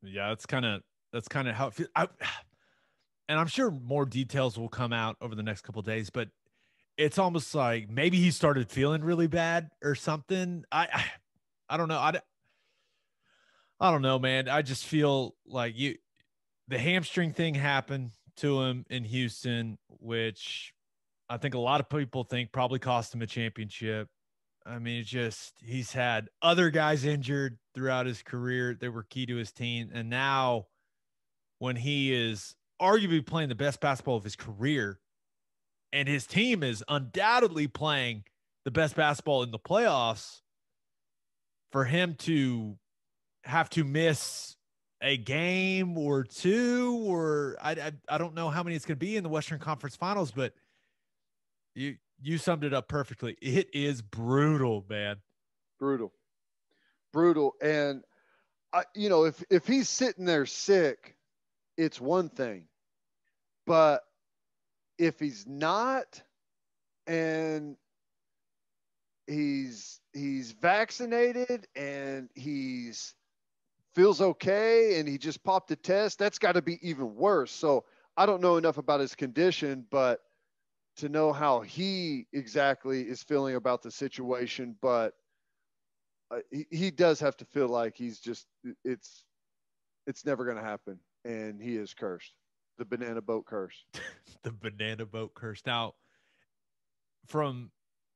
Yeah, that's kind of how it feels. And I'm sure more details will come out over the next couple of days, but it's almost like maybe he started feeling really bad or something. I don't know. I don't know, man. I just feel like the hamstring thing happened to him in Houston, which I think a lot of people think probably cost him a championship. I mean, he's had other guys injured throughout his career that were key to his team. And now when he is arguably playing the best basketball of his career and his team is undoubtedly playing the best basketball in the playoffs, for him to have to miss a game or two, or I don't know how many it's going to be in the Western Conference Finals, but you summed it up perfectly. It is brutal, man. Brutal. And if he's sitting there sick, it's one thing, but if he's not, and he's vaccinated and he's feels okay and he just popped a test, that's got to be even worse. So I don't know enough about his condition, but to know how he exactly is feeling about the situation, but he does have to feel like he's just it's never going to happen, and he is cursed. The banana boat curse. The banana boat curse. Now, from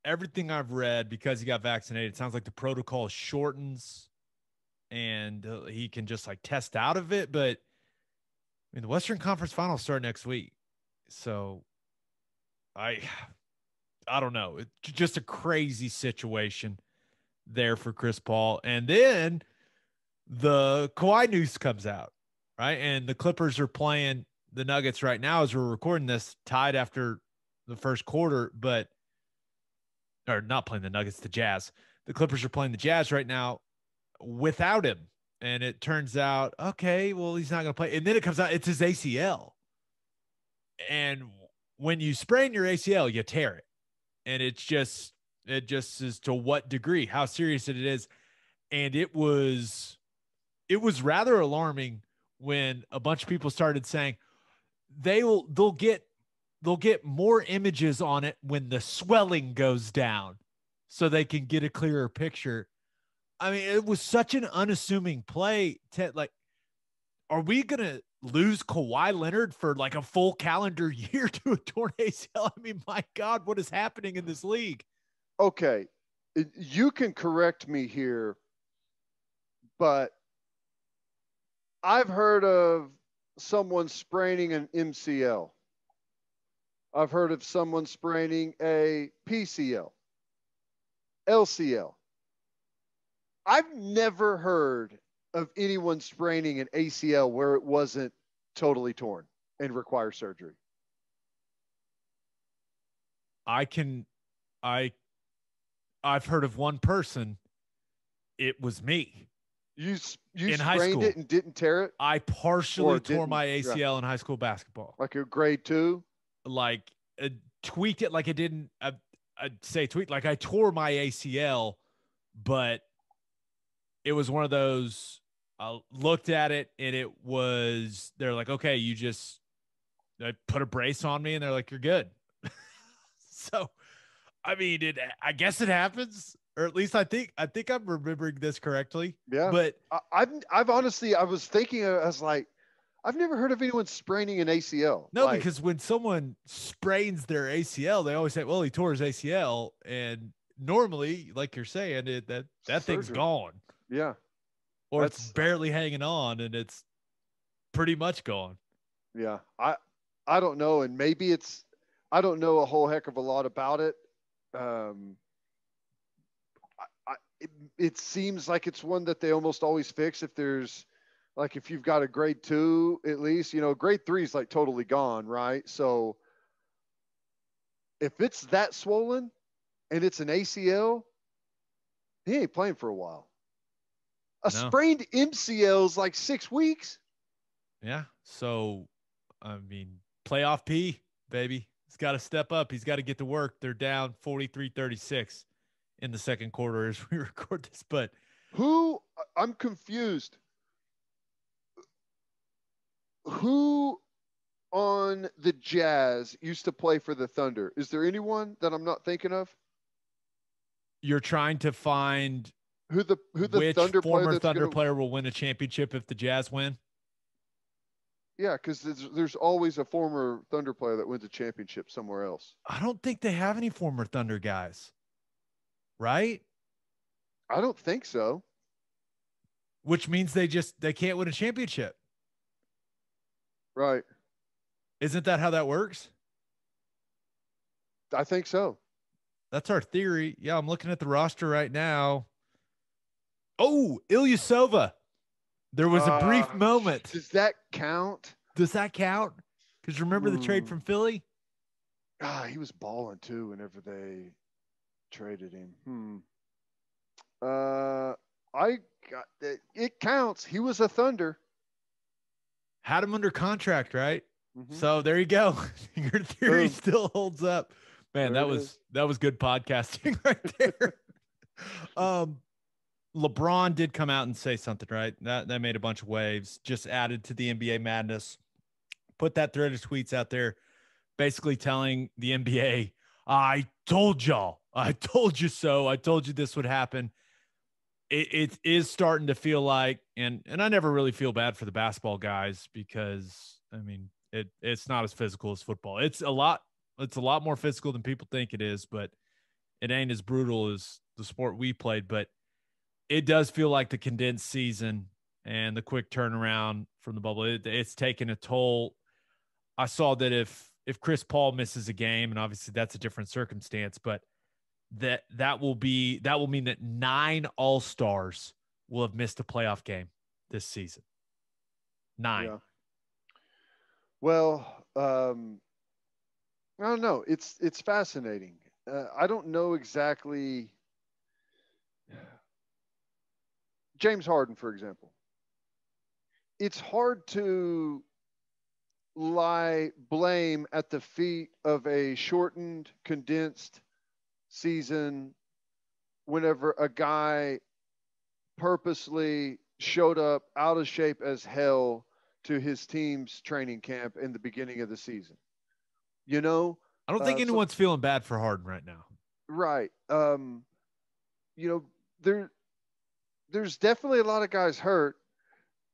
everything I've read, because he got vaccinated, it sounds like the protocol shortens and he can just like test out of it. But I mean, the Western Conference Finals start next week. So I don't know. It's just a crazy situation there for Chris Paul. And then the Kawhi news comes out, right? And the Clippers are playing the Nuggets right now as we're recording this, tied after the first quarter, or not playing the Nuggets, the Jazz. The Clippers are playing the Jazz right now without him. And it turns out, okay, well, he's not going to play. And then it comes out it's his ACL. And when you sprain your ACL, you tear it. And it just is to what degree, how serious it is. And it was rather alarming when a bunch of people started saying they'll get more images on it when the swelling goes down so they can get a clearer picture. I mean, it was such an unassuming play. Like, are we going to lose Kawhi Leonard for like a full calendar year to a torn ACL? I mean, my God, what is happening in this league? Okay. You can correct me here, but I've heard of someone spraining an MCL. I've heard of someone spraining a PCL, LCL. I've never heard of anyone spraining an ACL where it wasn't totally torn and requires surgery. I've heard of one person. It was me. You in high sprained school. it and didn't tear it? I partially tore my ACL in high school basketball. Like a grade 2? Like tweaked it like it didn't. I'd say tweaked. Like I tore my ACL, but it was one of those. I looked at it and it was. They're like, okay, you just put a brace on me, and they're like, you're good. So, I mean, I guess it happens. Or at least I think I'm remembering this correctly. Yeah. But I've honestly, I was thinking, I was like, I've never heard of anyone spraining an ACL. No, because when someone sprains their ACL, they always say, well, he tore his ACL. And normally, like you're saying, that thing's gone. Yeah. Or it's barely hanging on and it's pretty much gone. Yeah. I don't know. And maybe I don't know a whole heck of a lot about it. It seems like it's one that they almost always fix if you've got a grade 2, at least, grade 3 is like totally gone. Right. So if it's that swollen and it's an ACL, he ain't playing for a while. Sprained MCL is like 6 weeks. Yeah. So, I mean, playoff P, baby. He's got to step up. He's got to get to work. They're down 43-36 in the second quarter as we record this. But I'm confused. Who on the Jazz used to play for the Thunder? Is there anyone that I'm not thinking of? You're trying to find who the which Thunder former Thunder player will win a championship if the Jazz win? Yeah, because there's always a former Thunder player that wins a championship somewhere else. I don't think they have any former Thunder guys, right? I don't think so. Which means they can't win a championship. Right. Isn't that how that works? I think so. That's our theory. Yeah, I'm looking at the roster right now. Oh, Ilyasova. There was a brief moment. Does that count? Does that count? Because remember the trade from Philly? He was balling too whenever they traded him. It counts. He was a Thunder. Had him under contract, right? So there you go. Your theory still holds up. Man, There that was good podcasting right there. LeBron did come out and say something, right? That made a bunch of waves, just added to the NBA madness. Put that thread of tweets out there, basically telling the NBA, I told y'all, I told you so. I told you this would happen. It is starting to feel like, and I never really feel bad for the basketball guys because, I mean, it's not as physical as football. It's a lot more physical than people think it is, but it ain't as brutal as the sport we played. But it does feel like the condensed season and the quick turnaround from the bubble, it's taken a toll. I saw that if Chris Paul misses a game, and obviously that's a different circumstance, but that will mean that 9 All-Stars will have missed a playoff game this season. 9. Yeah. Well, I don't know. It's fascinating. I don't know exactly. James Harden, for example. It's hard to lie blame at the feet of a shortened, condensed season whenever a guy purposely showed up out of shape as hell to his team's training camp in the beginning of the season. You know, I don't think anyone's feeling bad for Harden right now. Right. You know, there's definitely a lot of guys hurt.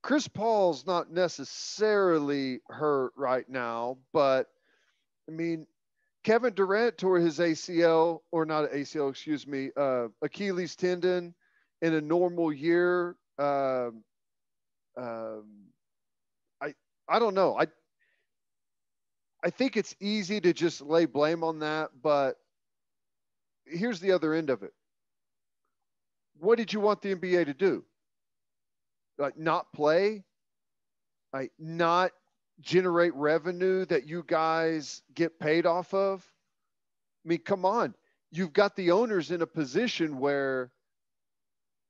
Chris Paul's not necessarily hurt right now, but I mean, Kevin Durant tore his ACL, or not ACL, excuse me, Achilles tendon in a normal year. I don't know. I think it's easy to just lay blame on that, but here's the other end of it. What did you want the NBA to do? Like not play? Like not generate revenue that you guys get paid off of? I mean, come on. You've got the owners in a position where,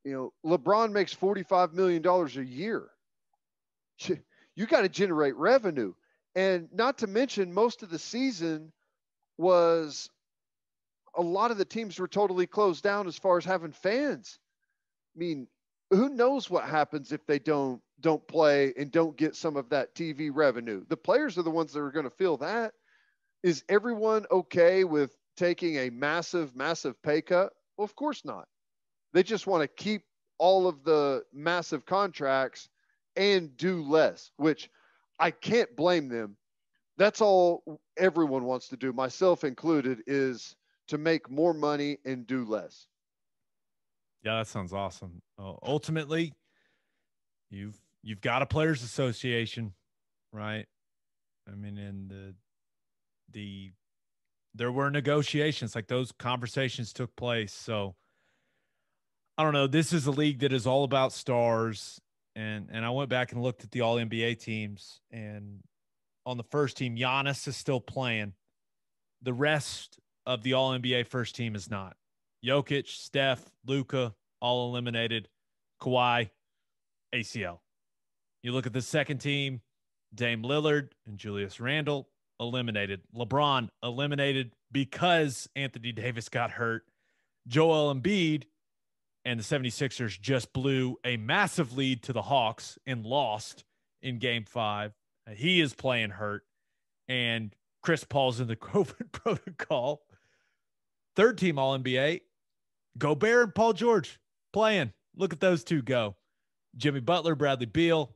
you know, LeBron makes $45 million a year. You got to generate revenue. And not to mention, most of the season was a lot of the teams were totally closed down as far as having fans. I mean, who knows what happens if they don't play and don't get some of that TV revenue? The players are the ones that are going to feel that. Is everyone okay with taking a massive, massive pay cut? Well, of course not. They just want to keep all of the massive contracts and do less, which I can't blame them. That's all everyone wants to do, myself included, is to make more money and do less. Yeah, that sounds awesome. Ultimately, you've got a players association, right? I mean, and there were negotiations, like those conversations took place. So I don't know. This is a league that is all about stars. And I went back and looked at the all NBA teams, and on the first team, Giannis is still playing. The rest of the all NBA first team is not. Jokic, Steph, Luka, all eliminated. Kawhi, ACL. You look at the second team, Dame Lillard and Julius Randle, eliminated. LeBron, eliminated because Anthony Davis got hurt. Joel Embiid and the 76ers just blew a massive lead to the Hawks and lost in Game 5. He is playing hurt. And Chris Paul's in the COVID protocol. Third team All-NBA, Gobert and Paul George playing. Look at those two go. Jimmy Butler, Bradley Beal,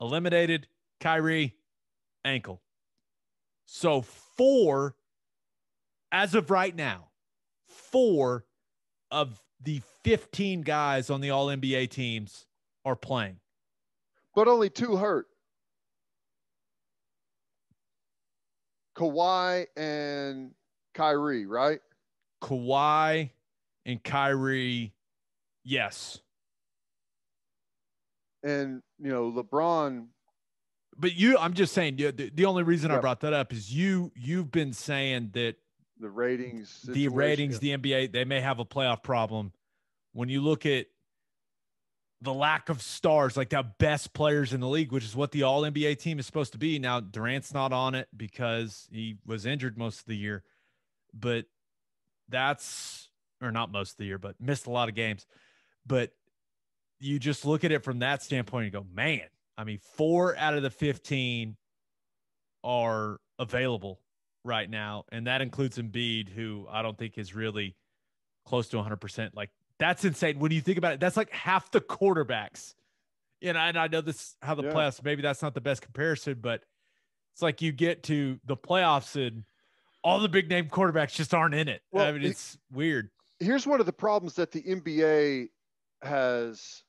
eliminated. Kyrie, ankle. So 4, as of right now, 4 of the 15 guys on the All-NBA teams are playing. But only 2 hurt. Kawhi and Kyrie, right? Kawhi and Kyrie, yes. And, you know, LeBron. But I'm just saying, the only reason I brought that up is you've been saying that the ratings situation, the NBA, they may have a playoff problem. When you look at the lack of stars, like the best players in the league, which is what the all NBA team is supposed to be. Now, Durant's not on it because he was injured most of the year, but or not most of the year, but missed a lot of games. But you just look at it from that standpoint and go, man, I mean, 4 out of the 15 are available right now. And that includes Embiid, who I don't think is really close to 100%. Like, that's insane. When you think about it, that's like half the quarterbacks. And I know this how the playoffs, maybe that's not the best comparison, but it's like you get to the playoffs and all the big name quarterbacks just aren't in it. Well, I mean, it's weird. Here's one of the problems that the NBA has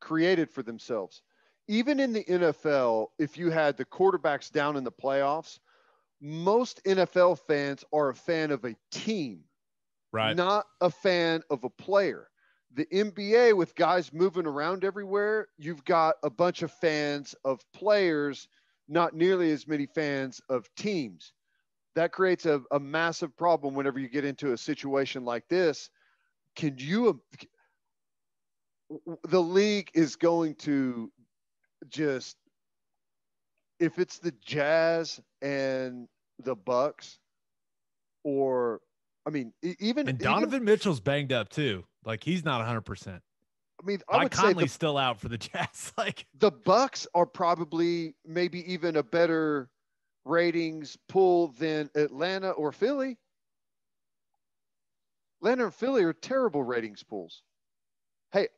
created for themselves. Even in the NFL, if you had the quarterbacks down in the playoffs, most NFL fans are a fan of a team, right? Not a fan of a player. The NBA, with guys moving around everywhere, you've got a bunch of fans of players, not nearly as many fans of teams. That creates a massive problem whenever you get into a situation like this. The league is going to just, if it's the Jazz and the Bucks, or, I mean, and Donovan Mitchell's banged up too. Like, he's not 100%. I mean, Mike Conley's still out for the Jazz. Like, the Bucks are probably maybe even a better ratings pool than Atlanta or Philly. Atlanta and Philly are terrible ratings pools. Hey,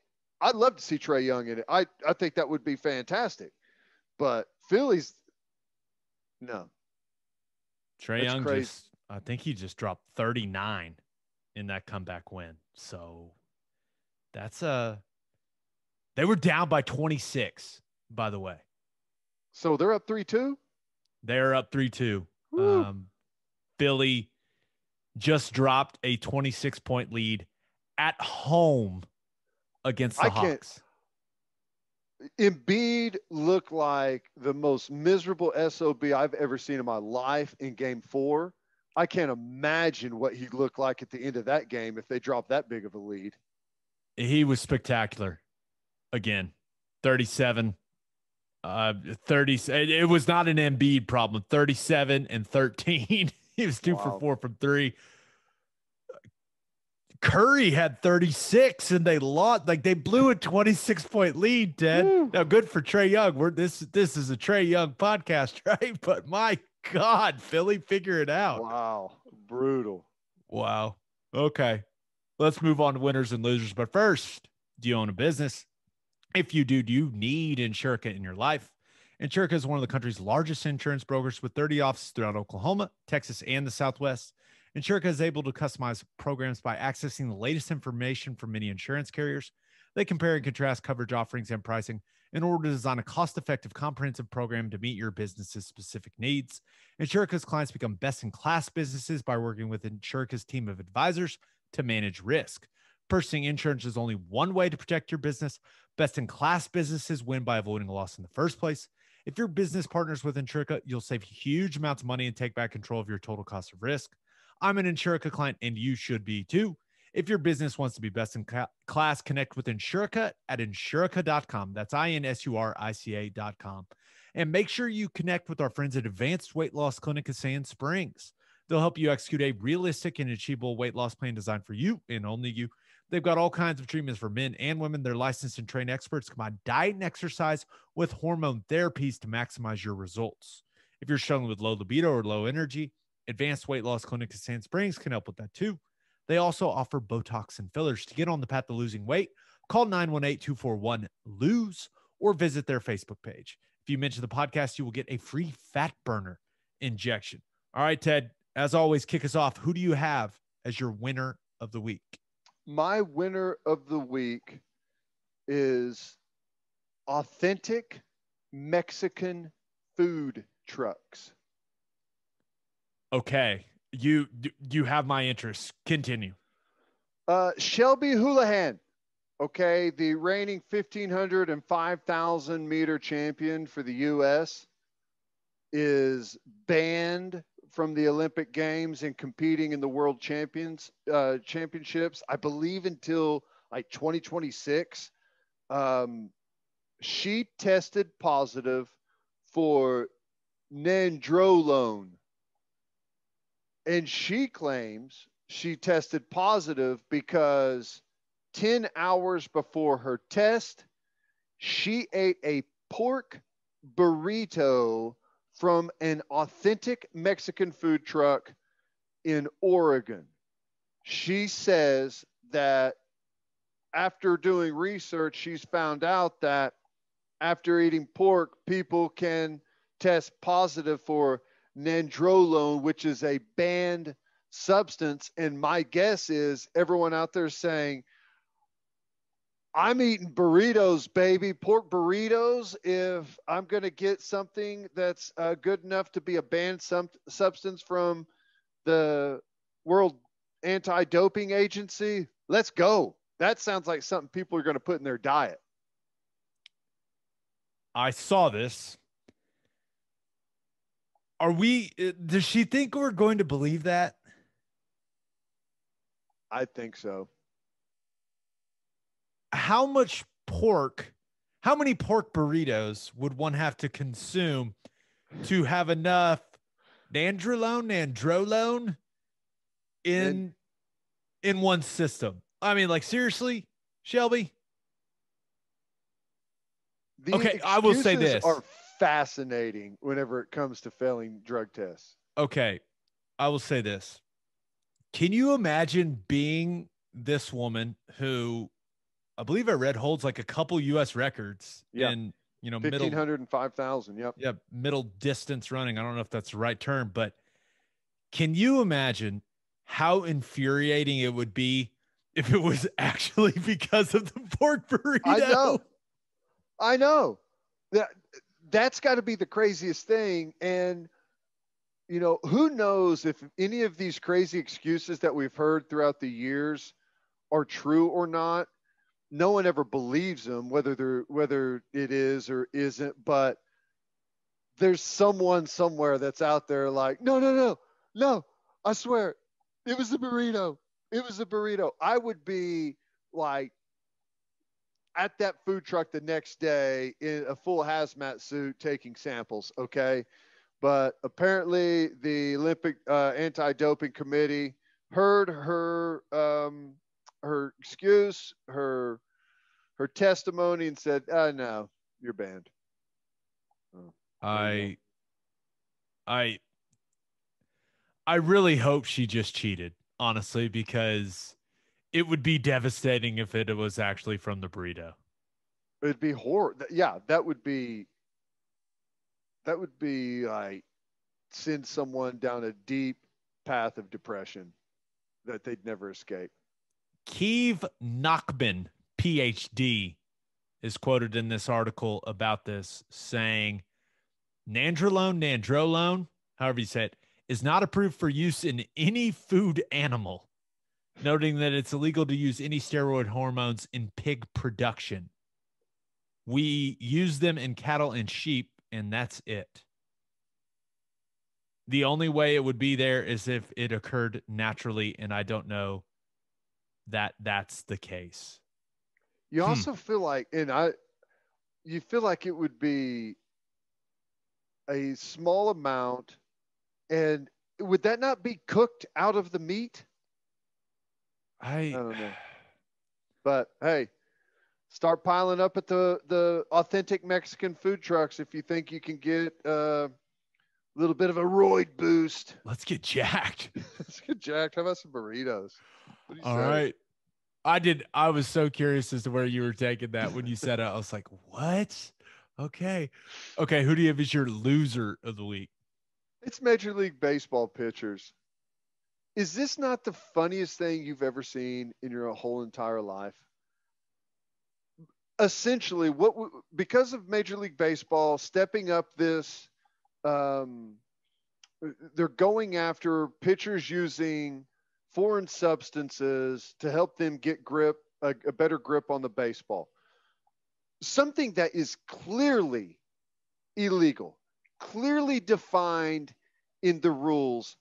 I'd love to see Trae Young in it. I think that would be fantastic. But Philly's, no. Trae Young I think he just dropped 39 in that comeback win. So that's they were down by 26, by the way. So they're up 3-2? They're up 3-2. Philly just dropped a 26-point lead at home against the Hawks. Embiid looked like the most miserable SOB I've ever seen in my life in game 4. I can't imagine what he looked like at the end of that game if they dropped that big of a lead. He was spectacular. Again, 37, 30. It was not an Embiid problem. 37 and 13. He was 2 for 4 from 3. Curry had 36 and they lost. Like, they blew a 26-point lead, Ted. Woo. Now, good for Trae Young. This is a Trae Young podcast, right? But my God, Philly, figure it out. Wow. Brutal. Wow. Okay. Let's move on to winners and losers. But first, do you own a business? If you do you need Insurca in your life? Insurca is one of the country's largest insurance brokers with 30 offices throughout Oklahoma, Texas, and the Southwest. Insurca is able to customize programs by accessing the latest information from many insurance carriers. They compare and contrast coverage offerings and pricing in order to design a cost-effective, comprehensive program to meet your business's specific needs. Insurca's clients become best-in-class businesses by working with Insurca's team of advisors to manage risk. Purchasing insurance is only one way to protect your business. Best-in-class businesses win by avoiding a loss in the first place. If your business partners with Insurca, you'll save huge amounts of money and take back control of your total cost of risk. I'm an Insurca client, and you should be too. If your business wants to be best in class, connect with Insurca at Insurca.com. That's INSURICA.com. And make sure you connect with our friends at Advanced Weight Loss Clinic of Sand Springs. They'll help you execute a realistic and achievable weight loss plan designed for you and only you. They've got all kinds of treatments for men and women. They're licensed and trained experts combine diet and exercise with hormone therapies to maximize your results. If you're struggling with low libido or low energy, Advanced Weight Loss Clinic of Sand Springs can help with that too. They also offer Botox and fillers to get on the path to losing weight. Call 918-241-LOSE or visit their Facebook page. If you mention the podcast, you will get a free fat burner injection. All right, Ted, as always, kick us off. Who do you have as your winner of the week? My winner of the week is authentic Mexican food trucks. Okay. You have my interest. Continue. Shelby Houlihan. Okay. The reigning 1,500 and 5,000 meter champion for the U.S. is banned from the Olympic Games and competing in the World Championships, I believe until like 2026. She tested positive for nandrolone. And she claims she tested positive because 10 hours before her test, she ate a pork burrito from an authentic Mexican food truck in Oregon. She says that after doing research, she's found out that after eating pork, people can test positive for nandrolone, which is a banned substance. And my guess is everyone out there saying, I'm eating burritos, baby, pork burritos. If I'm going to get something that's good enough to be a banned substance from the World Anti-Doping Agency, let's go. That sounds like something people are going to put in their diet. I saw this. Does she think we're going to believe that? I think so. How many pork burritos would one have to consume to have enough nandrolone in one system? I mean, like, seriously, Shelby? Okay, I will say this. Are fascinating whenever it comes to failing drug tests. Okay, I will say this. Can you imagine being this woman who, I believe I read, holds like a couple U.S. records in, 1,500 and 5,000. Yep. Yeah. Middle distance running. I don't know if that's the right term, but can you imagine how infuriating it would be if it was actually because of the pork burrito? I know. That's got to be the craziest thing. And, who knows if any of these crazy excuses that we've heard throughout the years are true or not. No one ever believes them, whether it is or isn't. But there's someone somewhere that's out there like, no, I swear, it was a burrito. It was a burrito. I would be like at that food truck the next day in a full hazmat suit taking samples. Okay. But apparently the Olympic Anti-Doping Committee heard her excuse, her testimony, and said, no, you're banned. I really hope she just cheated, honestly, because it would be devastating if it was actually from the burrito. It'd be horrible. Yeah, that would be like send someone down a deep path of depression that they'd never escape. Keeve Nachman, PhD, is quoted in this article about this saying, nandrolone, however you say it, is not approved for use in any food animal, noting that it's illegal to use any steroid hormones in pig production. We use them in cattle and sheep, and that's it. The only way it would be there is if it occurred naturally, and I don't know that that's the case. You also feel like, you feel like it would be a small amount, and would that not be cooked out of the meat? I don't know. But hey, start piling up at the authentic Mexican food trucks if you think you can get a little bit of a roid boost. Let's get jacked. Let's get jacked. How about some burritos? All right. I was so curious as to where you were taking that when you said it. I was like, what? Okay. Who do you have as your loser of the week? It's Major League Baseball pitchers. Is this not the funniest thing you've ever seen in your whole entire life? Essentially, because of Major League Baseball stepping up this, they're going after pitchers using foreign substances to help them get a better grip on the baseball. Something that is clearly illegal, clearly defined in the rules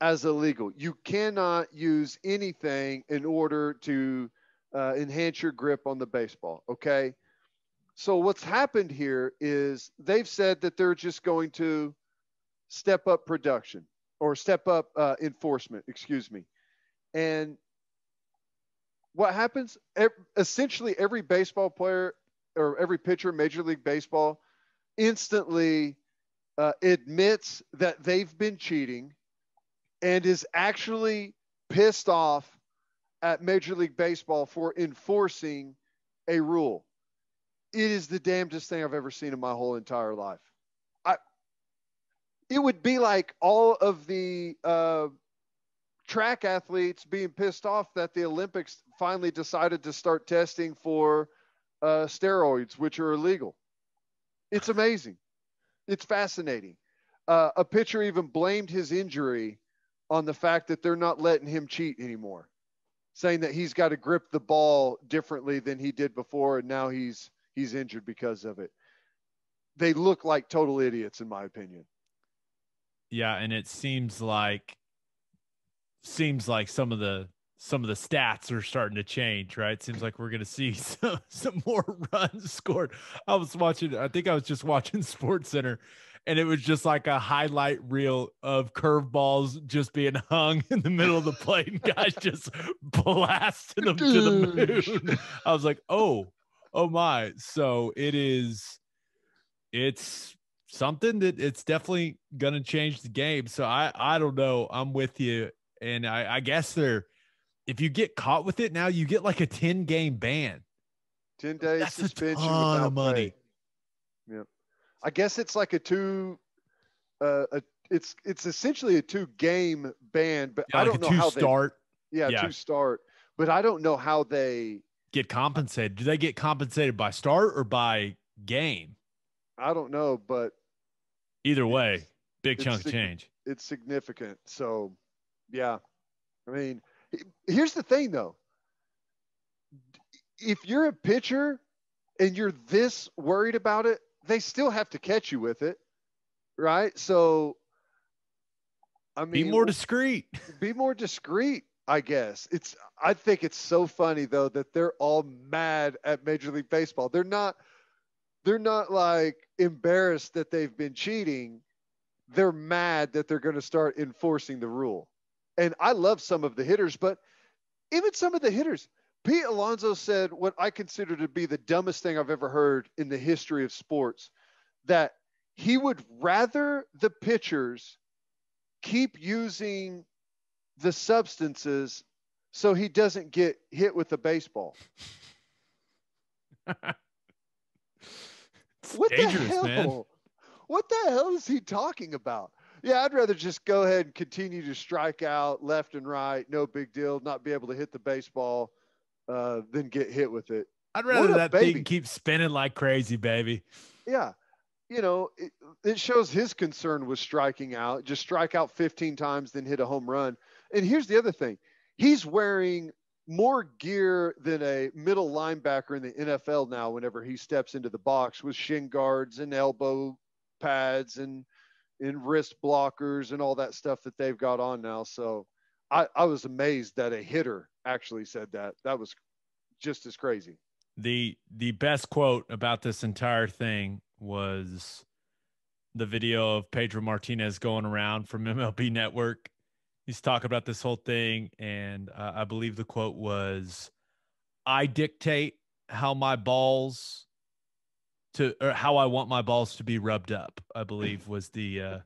as illegal. You cannot use anything in order to enhance your grip on the baseball. Okay. So what's happened here is they've said that they're just going to step up production or step up enforcement, excuse me. And what happens? Essentially, every baseball player or every pitcher in Major League Baseball instantly admits that they've been cheating and is actually pissed off at Major League Baseball for enforcing a rule. It is the damnedest thing I've ever seen in my whole entire life. It would be like all of the track athletes being pissed off that the Olympics finally decided to start testing for steroids, which are illegal. It's amazing. It's fascinating. A pitcher even blamed his injury on the fact that they're not letting him cheat anymore, saying that he's got to grip the ball differently than he did before, and now he's injured because of it. They look like total idiots, in my opinion. Yeah, and it seems like some of the stats are starting to change, right? It seems like we're going to see some more runs scored. I think I was just watching SportsCenter, and it was just like a highlight reel of curveballs just being hung in the middle of the plate and guys just blasting them to the moon. I was like, oh my. So it's something that it's definitely going to change the game. So I don't know. I'm with you. And I guess if you get caught with it now, you get like a 10-game ban. 10 days That's suspension a ton without of money. Pay. Yep. I guess it's like it's essentially a 2-game ban, but Yeah, I like don't know how start. Yeah, 2 start. But I don't know how they get compensated. Do they get compensated by start or by game? I don't know, but either way, big chunk of change. It's significant. So, yeah. I mean, here's the thing, though. If you're a pitcher and you're this worried about it, they still have to catch you with it, right? So, I mean, be more discreet. Be more discreet, I guess. I think it's so funny, though, that they're all mad at Major League Baseball. They're not like embarrassed that they've been cheating. They're mad that they're going to start enforcing the rule. And I love some of the hitters, but even some of the hitters, Pete Alonso said what I consider to be the dumbest thing I've ever heard in the history of sports, that he would rather the pitchers keep using the substances so he doesn't get hit with a baseball. What the hell? Man. What the hell is he talking about? Yeah, I'd rather just go ahead and continue to strike out left and right. No big deal. Not be able to hit the baseball than get hit with it. I'd rather that thing keep spinning like crazy, baby. Yeah. You know, it shows his concern was striking out. Just strike out 15 times than hit a home run. And here's the other thing. He's wearing more gear than a middle linebacker in the NFL now whenever he steps into the box, with shin guards and elbow pads and wrist blockers and all that stuff that they've got on now. So I was amazed that a hitter actually said that. That was just as crazy. The best quote about this entire thing was the video of Pedro Martinez going around from MLB Network. He's talking about this whole thing, and I believe the quote was, "I dictate how my balls or how I want my balls to be rubbed up," I believe was the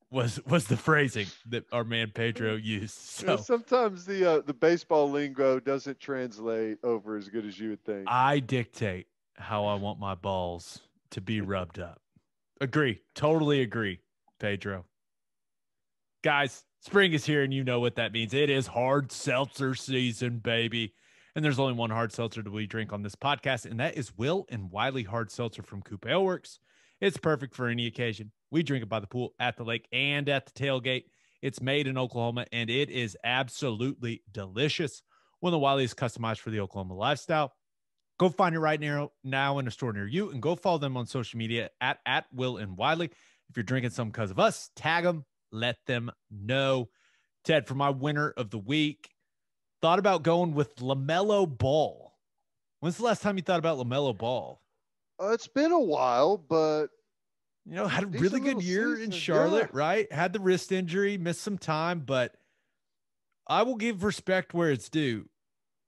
was the phrasing that our man Pedro used. So sometimes the baseball lingo doesn't translate over as good as you would think. I dictate how I want my balls to be rubbed up. Agree. Totally agree, Pedro. Guys, spring is here, and you know what that means. It is hard seltzer season, baby. And there's only one hard seltzer that we drink on this podcast, and that is Will and Wiley Hard Seltzer from Coop Ale Works. It's perfect for any occasion. We drink it by the pool, at the lake, and at the tailgate. It's made in Oklahoma, and it is absolutely delicious. One of the Wiley is customized for the Oklahoma lifestyle. Go find it right now in a store near you, and go follow them on social media at Will and Wiley. If you're drinking some because of us, tag them, let them know. Ted, for my winner of the week, thought about going with LaMelo Ball. When's the last time you thought about LaMelo Ball? It's been a while, but Had a really good year in Charlotte, right? Had the wrist injury, missed some time, but I will give respect where it's due.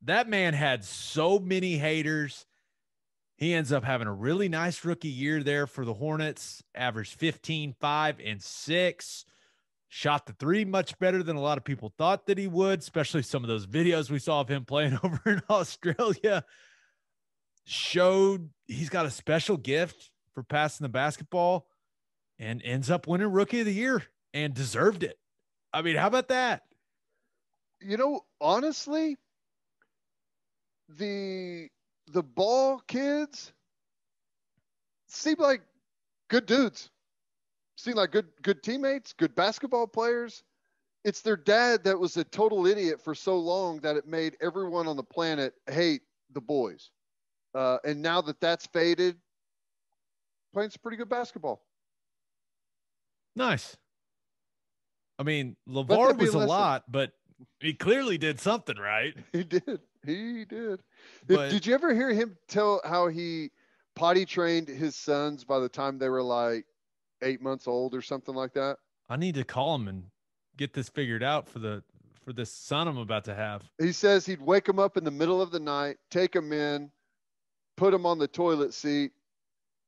That man had so many haters. He ends up having a really nice rookie year there for the Hornets, averaged 15, 5, and 6. Shot the three much better than a lot of people thought that he would, especially some of those videos we saw of him playing over in Australia. Showed he's got a special gift for passing the basketball and ends up winning Rookie of the Year and deserved it. I mean, how about that? Honestly, the Ball kids seem like good dudes. Seem like good teammates, good basketball players. It's their dad that was a total idiot for so long that it made everyone on the planet hate the boys. And now that that's faded, playing some pretty good basketball. Nice. I mean, LeVar was a lot, but he clearly did something right. He did. Did you ever hear him tell how he potty trained his sons by the time they were like 8 months old or something like that? I need to call him and get this figured out for this son I'm about to have. He says he'd wake them up in the middle of the night, take them in, put them on the toilet seat,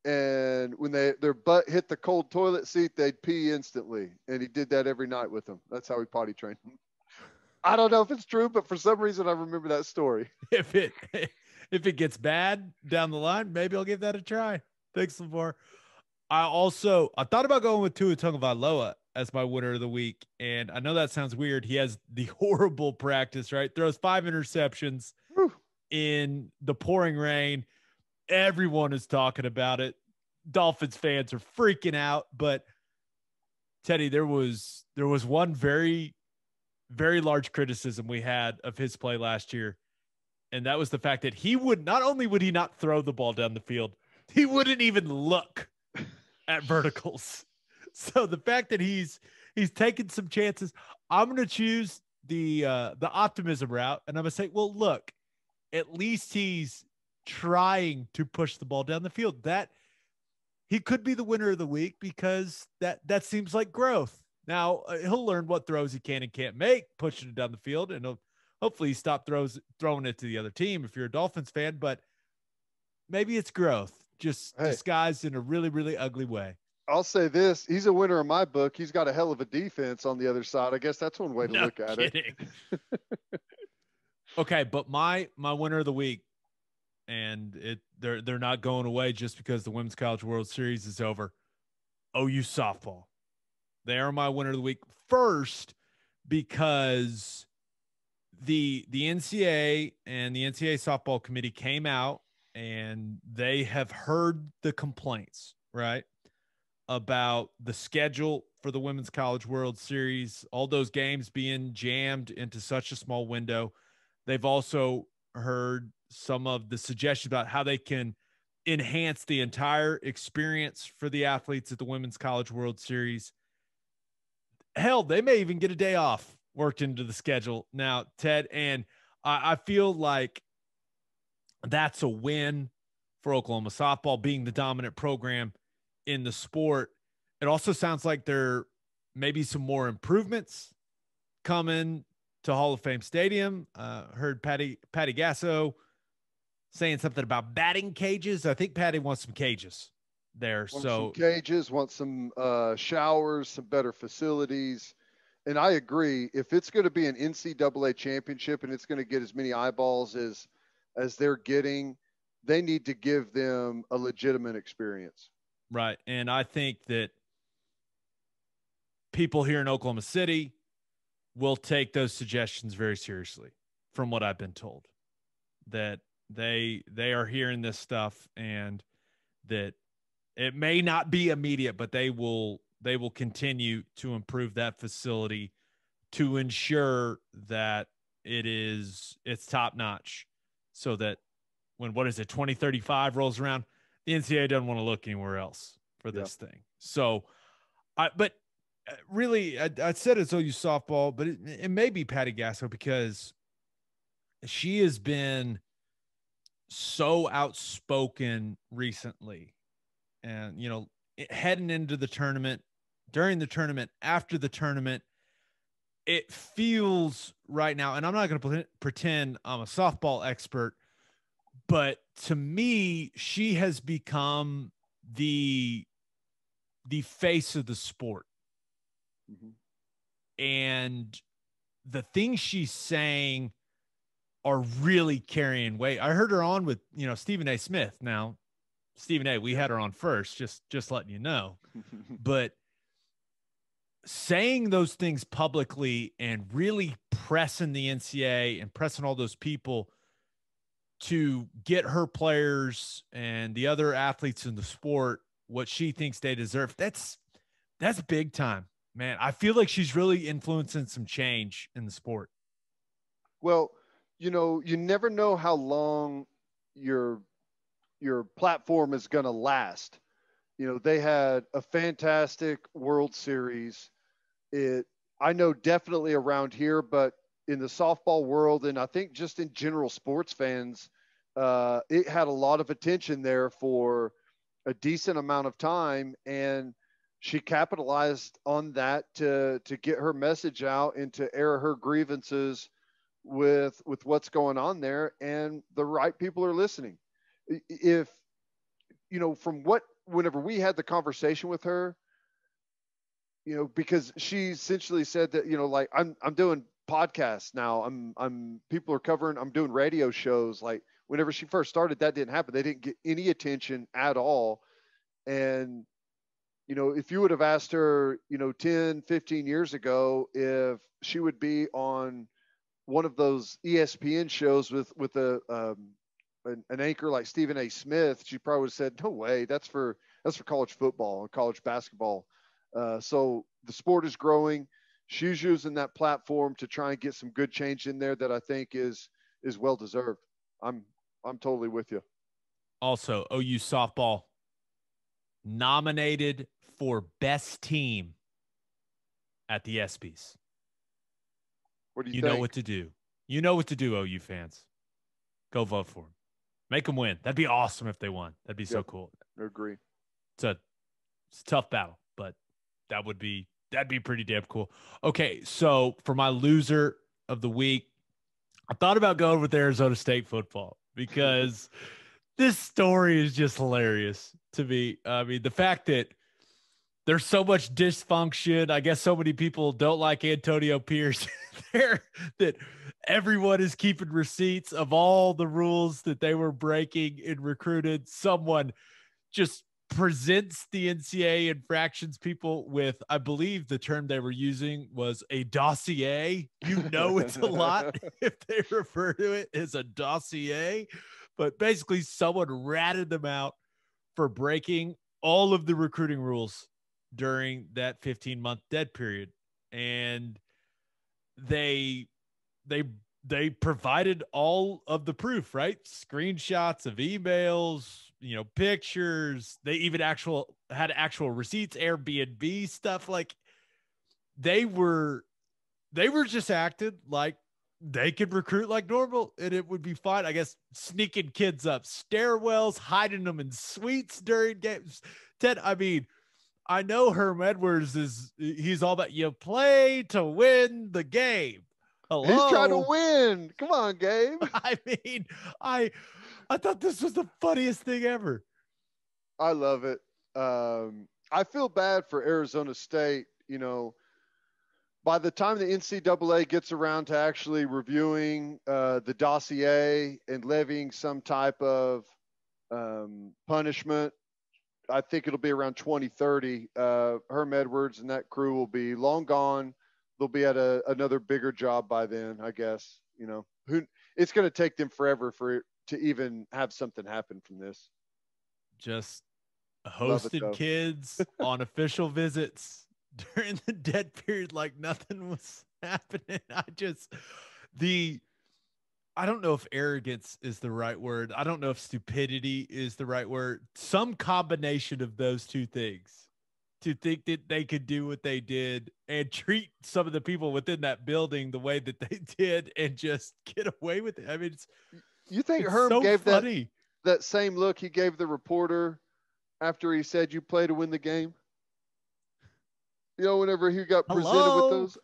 and when their butt hit the cold toilet seat, they'd pee instantly. And he did that every night with them. That's how he potty trained them. I don't know if it's true, but for some reason I remember that story. If it gets bad down the line, maybe I'll give that a try. Thanks, LeVar. I thought about going with Tua Tagovailoa as my winner of the week. And I know that sounds weird. He has the horrible practice, right? Throws 5 interceptions in the pouring rain. Everyone is talking about it. Dolphins fans are freaking out. But Teddy, there was one very, very large criticism we had of his play last year. And that was the fact that not only would he not throw the ball down the field, he wouldn't even look at verticals. So the fact that he's taken some chances, I'm going to choose the optimism route. And I'm going to say, well, look, at least he's trying to push the ball down the field. That he could be the winner of the week because that seems like growth. Now he'll learn what throws he can and can't make, pushing it down the field, and hopefully he stop throwing it to the other team if you're a Dolphins fan, but maybe it's growth just disguised in a really, really ugly way. I'll say this. He's a winner in my book. He's got a hell of a defense on the other side. I guess that's one way to look at it. Okay, but my winner of the week, and they're not going away just because the Women's College World Series is over. OU softball. They are my winner of the week. First, because the NCAA and the NCAA softball committee came out and they have heard the complaints, right, about the schedule for the Women's College World Series, all those games being jammed into such a small window. They've also heard some of the suggestions about how they can enhance the entire experience for the athletes at the Women's College World Series. Hell, they may even get a day off worked into the schedule now, Ted. And I feel like that's a win for Oklahoma softball being the dominant program in the sport. It also sounds like there may be some more improvements coming to Hall of Fame Stadium. Heard Patty Gasso saying something about batting cages. I think Patty wants some cages there. Some cages, want some showers, some better facilities. And I agree. If it's going to be an NCAA championship and it's going to get as many eyeballs as they're getting, they need to give them a legitimate experience. Right. And I think that people here in Oklahoma City will take those suggestions very seriously, from what I've been told, that they are hearing this stuff and that it may not be immediate, but they will continue to improve that facility to ensure that it's top notch, so that when 2035 rolls around, the NCAA doesn't want to look anywhere else for this thing. So, but really, I said it's OU softball, but it may be Patty Gasso because she has been so outspoken recently, and heading into the tournament, during the tournament, after the tournament, it feels right now, and I'm not going to pretend I'm a softball expert, but to me, she has become the face of the sport. Mm-hmm. And the things she's saying are really carrying weight. I heard her on with, Stephen A. Smith. Now, Stephen A., we had her on first, just letting you know. But saying those things publicly and really pressing the NCAA and pressing all those people to get her players and the other athletes in the sport what she thinks they deserve, that's big time, man. I feel like she's really influencing some change in the sport. Well, you never know how long your platform is going to last. They had a fantastic World Series. I know definitely around here, but in the softball world, and I think just in general sports fans, it had a lot of attention there for a decent amount of time, and she capitalized on that to get her message out and to air her grievances with what's going on there, and the right people are listening. If from whenever we had the conversation with her, because she essentially said that, like, I'm doing podcasts now. People are covering, I'm doing radio shows. Like, whenever she first started, that didn't happen. They didn't get any attention at all. And, if you would have asked her, 10, 15 years ago, if she would be on one of those ESPN shows with an anchor like Stephen A. Smith, she probably would have said, no way, that's for college football and college basketball. So the sport is growing. She's using that platform to try and get some good change in there that I think is well deserved. I'm totally with you. Also, OU softball nominated for best team at the ESPYs. What do you think? Know what to do. You know what to do, OU fans. Go vote for them. Make them win. That'd be awesome if they won. That'd be so cool. I agree. It's a tough battle, but that'd be pretty damn cool. Okay, so for my loser of the week, I thought about going with Arizona State football because this story is just hilarious to me. I mean, the fact that there's so much dysfunction. I guess so many people don't like Antonio Pierce there that everyone is keeping receipts of all the rules that they were breaking and recruited. Someone just presents the NCAA infractions people with, I believe the term they were using was a dossier. It's a lot if they refer to it as a dossier, but basically someone ratted them out for breaking all of the recruiting rules during that 15-month dead period. And they provided all of the proof, right? Screenshots of emails, pictures. They even had actual receipts, Airbnb stuff. Like they were just acted like they could recruit like normal and it would be fine. I guess sneaking kids up stairwells, hiding them in suites during games. Ted, I mean, I know Herm Edwards he's all about you play to win the game. Hello? He's trying to win. Come on, Gabe. I mean, I thought this was the funniest thing ever. I love it. I feel bad for Arizona State. By the time the NCAA gets around to actually reviewing the dossier and levying some type of punishment, I think it'll be around 2030. Herm Edwards and that crew will be long gone. They'll be at another bigger job by then, I guess. It's going to take them forever to even have something happen from this. Just hosted kids on official visits during the dead period like nothing was happening. I don't know if arrogance is the right word. I don't know if stupidity is the right word. Some combination of those two things to think that they could do what they did and treat some of the people within that building the way that they did and just get away with it. I mean, You think It's Herm so gave funny. that same look he gave the reporter after he said you play to win the game? You know, whenever he got presented with Hello. those,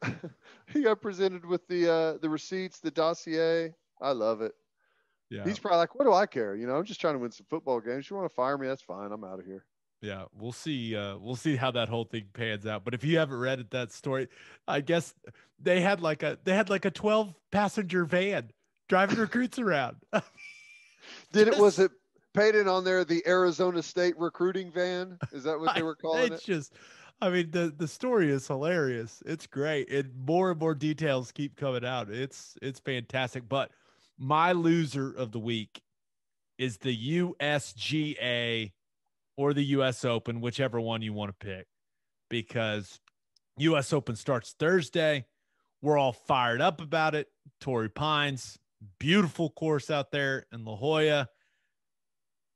he got presented with the receipts, the dossier. I love it. Yeah. He's probably like, what do I care? You know, I'm just trying to win some football games. You want to fire me? That's fine. I'm out of here. Yeah, we'll see. We'll see how that whole thing pans out. But if you haven't read it, that story, I guess they had like a 12 passenger van driving recruits around. Was it painted on there the Arizona State recruiting van? Is that what they were calling it's it? just, I mean, the story is hilarious. It's great. And more details keep coming out. It's fantastic. But my loser of the week is the USGA or the US Open, whichever one you want to pick, because US Open starts Thursday. We're all fired up about it. Torrey Pines, beautiful course out there in La Jolla.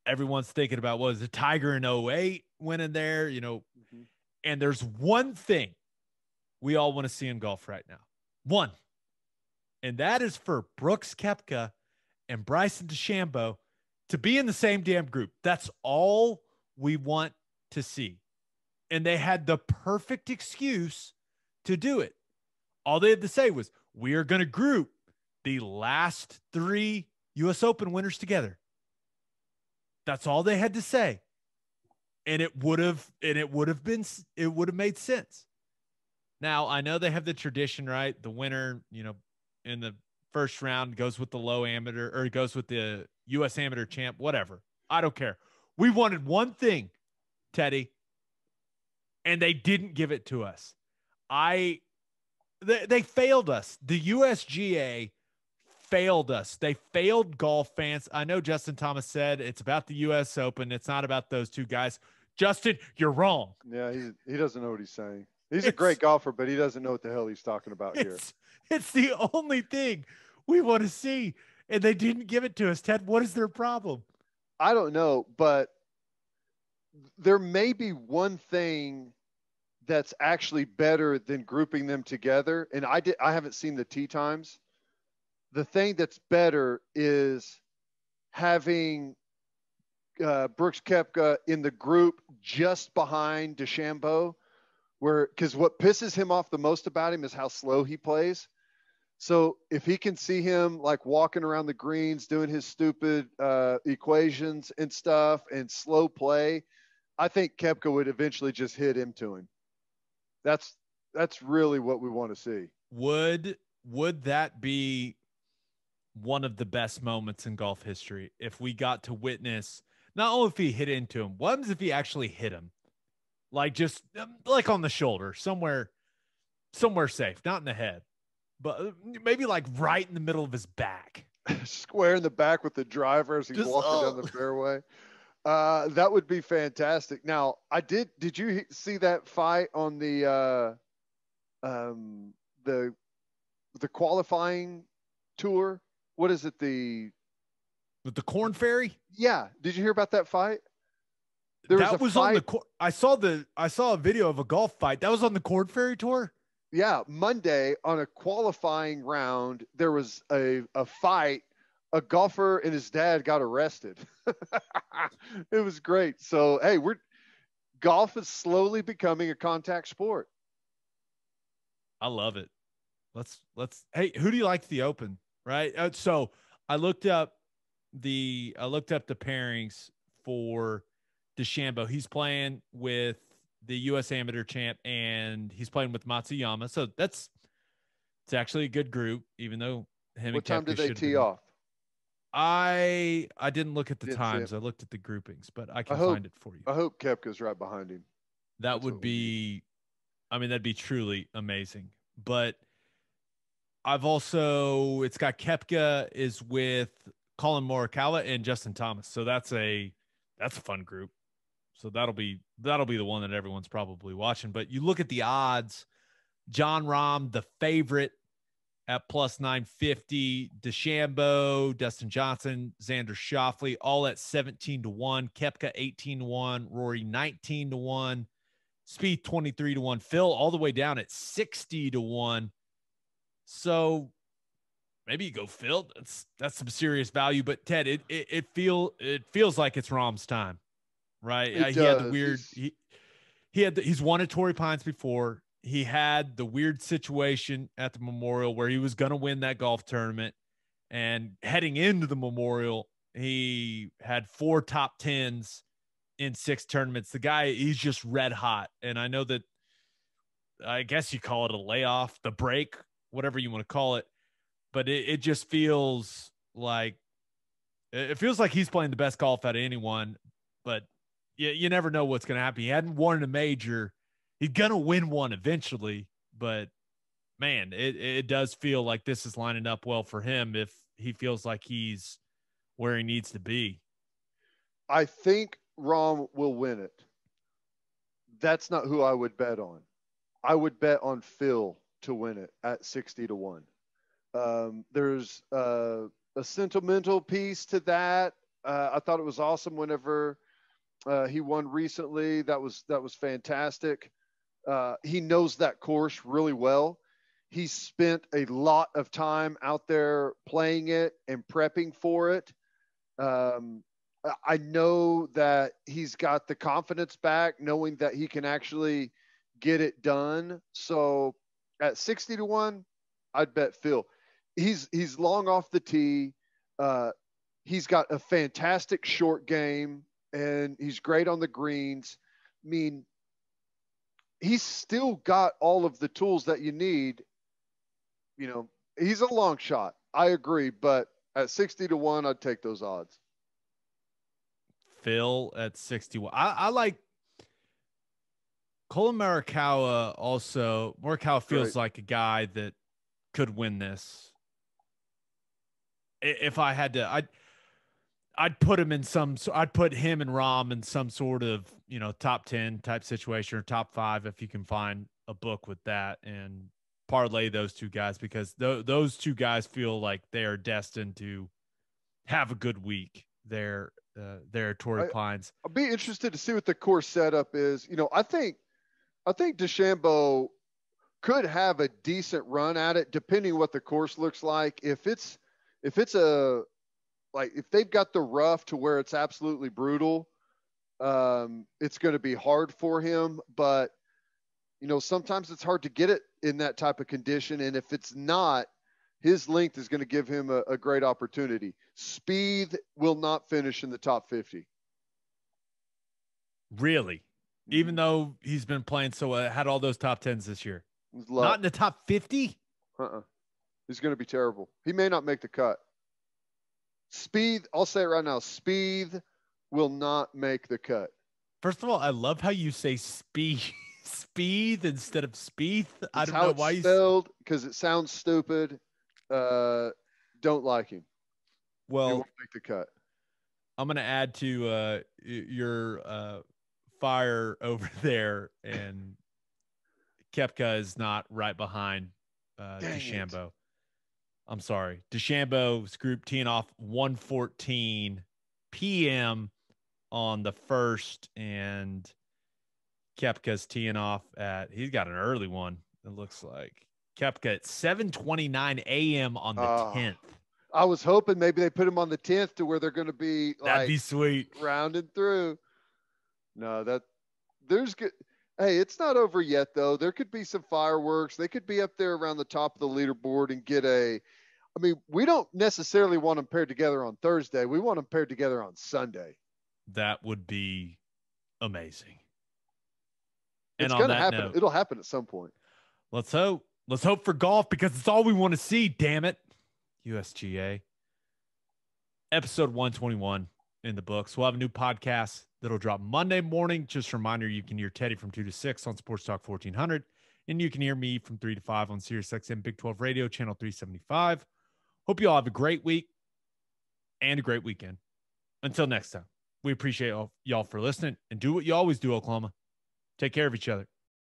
Everyone's thinking about, what was it, Tiger in 08 winning there, you know. Mm-hmm. And there's one thing we all want to see in golf right now. One. And that is for Brooks Koepka and Bryson DeChambeau to be in the same damn group. That's all we want to see. And they had the perfect excuse to do it. All they had to say was, we are going to group the last 3 US Open winners together. That's all they had to say. And it would have made sense. Now, I know they have the tradition, right? The winner, you know, in the first round goes with the low amateur, or goes with the US amateur champ, whatever. I don't care. We wanted one thing, Teddy, and they didn't give it to us. They failed us. The USGA failed us. They failed golf fans. I know Justin Thomas said it's about the US Open. It's not about those two guys. Justin, you're wrong. Yeah, he doesn't know what he's saying. He's a great golfer, but he doesn't know what the hell he's talking about here. It's the only thing we want to see, and they didn't give it to us. Ted, what is their problem? I don't know, but there may be one thing that's actually better than grouping them together. And I haven't seen the tee times. The thing that's better is having Brooks Koepka in the group just behind DeChambeau, because what pisses him off the most about him is how slow he plays. So if he can see him like walking around the greens, doing his stupid equations and stuff and slow play, I think Koepka would eventually just hit him to him. That's really what we want to see. Would that be one of the best moments in golf history if we got to witness, not only if he hit into him, what happens if he actually hit him? Like, just like on the shoulder, somewhere safe, not in the head, but maybe like right in the middle of his back. Square in the back with the driver as he's walking down the fairway. That would be fantastic. Now, did you see that fight on the qualifying tour? What is it? With the Corn Ferry? Yeah. Did you hear about that fight? I saw a video of a golf fight. That was on the Corn Ferry tour? Yeah. Monday on a qualifying round, there was a fight. A golfer and his dad got arrested. It was great. So, hey, golf is slowly becoming a contact sport. I love it. Let's. Hey, who do you like the Open? Right. So I looked up the pairings for DeChambeau. He's playing with the U.S. Amateur champ, and he's playing with Matsuyama. So it's actually a good group, even though him. What time did they tee off? I didn't look at the times. I looked at the groupings, but I can find it for you. I hope Koepka's right behind him. That would be, I mean, that'd be truly amazing. But it's got Koepka is with Colin Morikawa and Justin Thomas. So that's a fun group. So that'll be the one that everyone's probably watching. But you look at the odds, John Rahm, the favorite, at plus 950, DeChambeau, Dustin Johnson, Xander Schauffele, all at 17-1, Koepka 18-1, Rory 19-1, Spieth 23-1, Phil all the way down at 60-1. So maybe you go Phil. That's some serious value. But Ted, it feels like it's Rahm's time, right? It He had the does. weird. He's won at Torrey Pines before. He had the weird situation at the Memorial where he was going to win that golf tournament, and heading into the Memorial, he had 4 top 10s in 6 tournaments. The guy, he's just red hot, and I know that. I guess you call it a layoff, the break, whatever you want to call it. But it just feels like he's playing the best golf out of anyone. But you never know what's going to happen. He hadn't won a major. He's going to win one eventually. But, man, it does feel like this is lining up well for him if he feels like he's where he needs to be. I think Rahm will win it. That's not who I would bet on. I would bet on Phil to win it at 60-1. There's a sentimental piece to that. I thought it was awesome whenever he won recently. That was fantastic. He knows that course really well. He spent a lot of time out there playing it and prepping for it. I know that he's got the confidence back, knowing that he can actually get it done. So at 60-1, I'd bet Phil. He's long off the tee. He's got a fantastic short game, and he's great on the greens. I mean, he's still got all of the tools that you need. You know, he's a long shot. I agree, but at 60-1, I'd take those odds. Phil at 61. I like Colin Morikawa also. Morikawa feels like a guy that could win this. If I had to, I'd put him in I'd put him and Rahm in some sort of, top 10 type situation, or top 5 if you can find a book with that, and parlay those two guys, because those two guys feel like they are destined to have a good week there at Torrey Pines. I'll be interested to see what the course setup is. I think DeChambeau could have a decent run at it, depending what the course looks like. If they've got the rough to where it's absolutely brutal, it's going to be hard for him. But, sometimes it's hard to get it in that type of condition. And if it's not, his length is going to give him a great opportunity. Speed will not finish in the top 50. Really? Even though he's been playing had all those top 10s this year. Not in the top 50? He's going to be terrible. He may not make the cut. Speed, I'll say it right now, Speed will not make the cut. First of all, I love how you say speed instead of Spieth. I don't know why you spelled, because it sounds stupid. Don't like him. Well, he won't make the cut. I'm going to add to your fire over there, and Koepka is not right behind DeChambeau. I'm sorry. DeChambeau's group teeing off 1:14 p.m. on the 1st, and Koepka's teeing off he's got an early one, it looks like. Koepka at 7:29 a.m. on the 10th. I was hoping maybe they put him on the 10th to where they're going to be that'd be sweet, rounding through. No, there's good. Hey, it's not over yet though. There could be some fireworks. They could be up there around the top of the leaderboard and get we don't necessarily want them paired together on Thursday. We want them paired together on Sunday. That would be amazing. It's going to happen. It'll happen at some point. Let's hope. Let's hope for golf, because it's all we want to see, damn it. USGA. Episode 121 in the books. We'll have a new podcast that'll drop Monday morning. Just a reminder, you can hear Teddy from 2 to 6 on Sports Talk 1400. And you can hear me from 3 to 5 on SiriusXM Big 12 Radio, channel 375. Hope you all have a great week and a great weekend. Until next time, we appreciate y'all for listening, and do what you always do, Oklahoma. Take care of each other.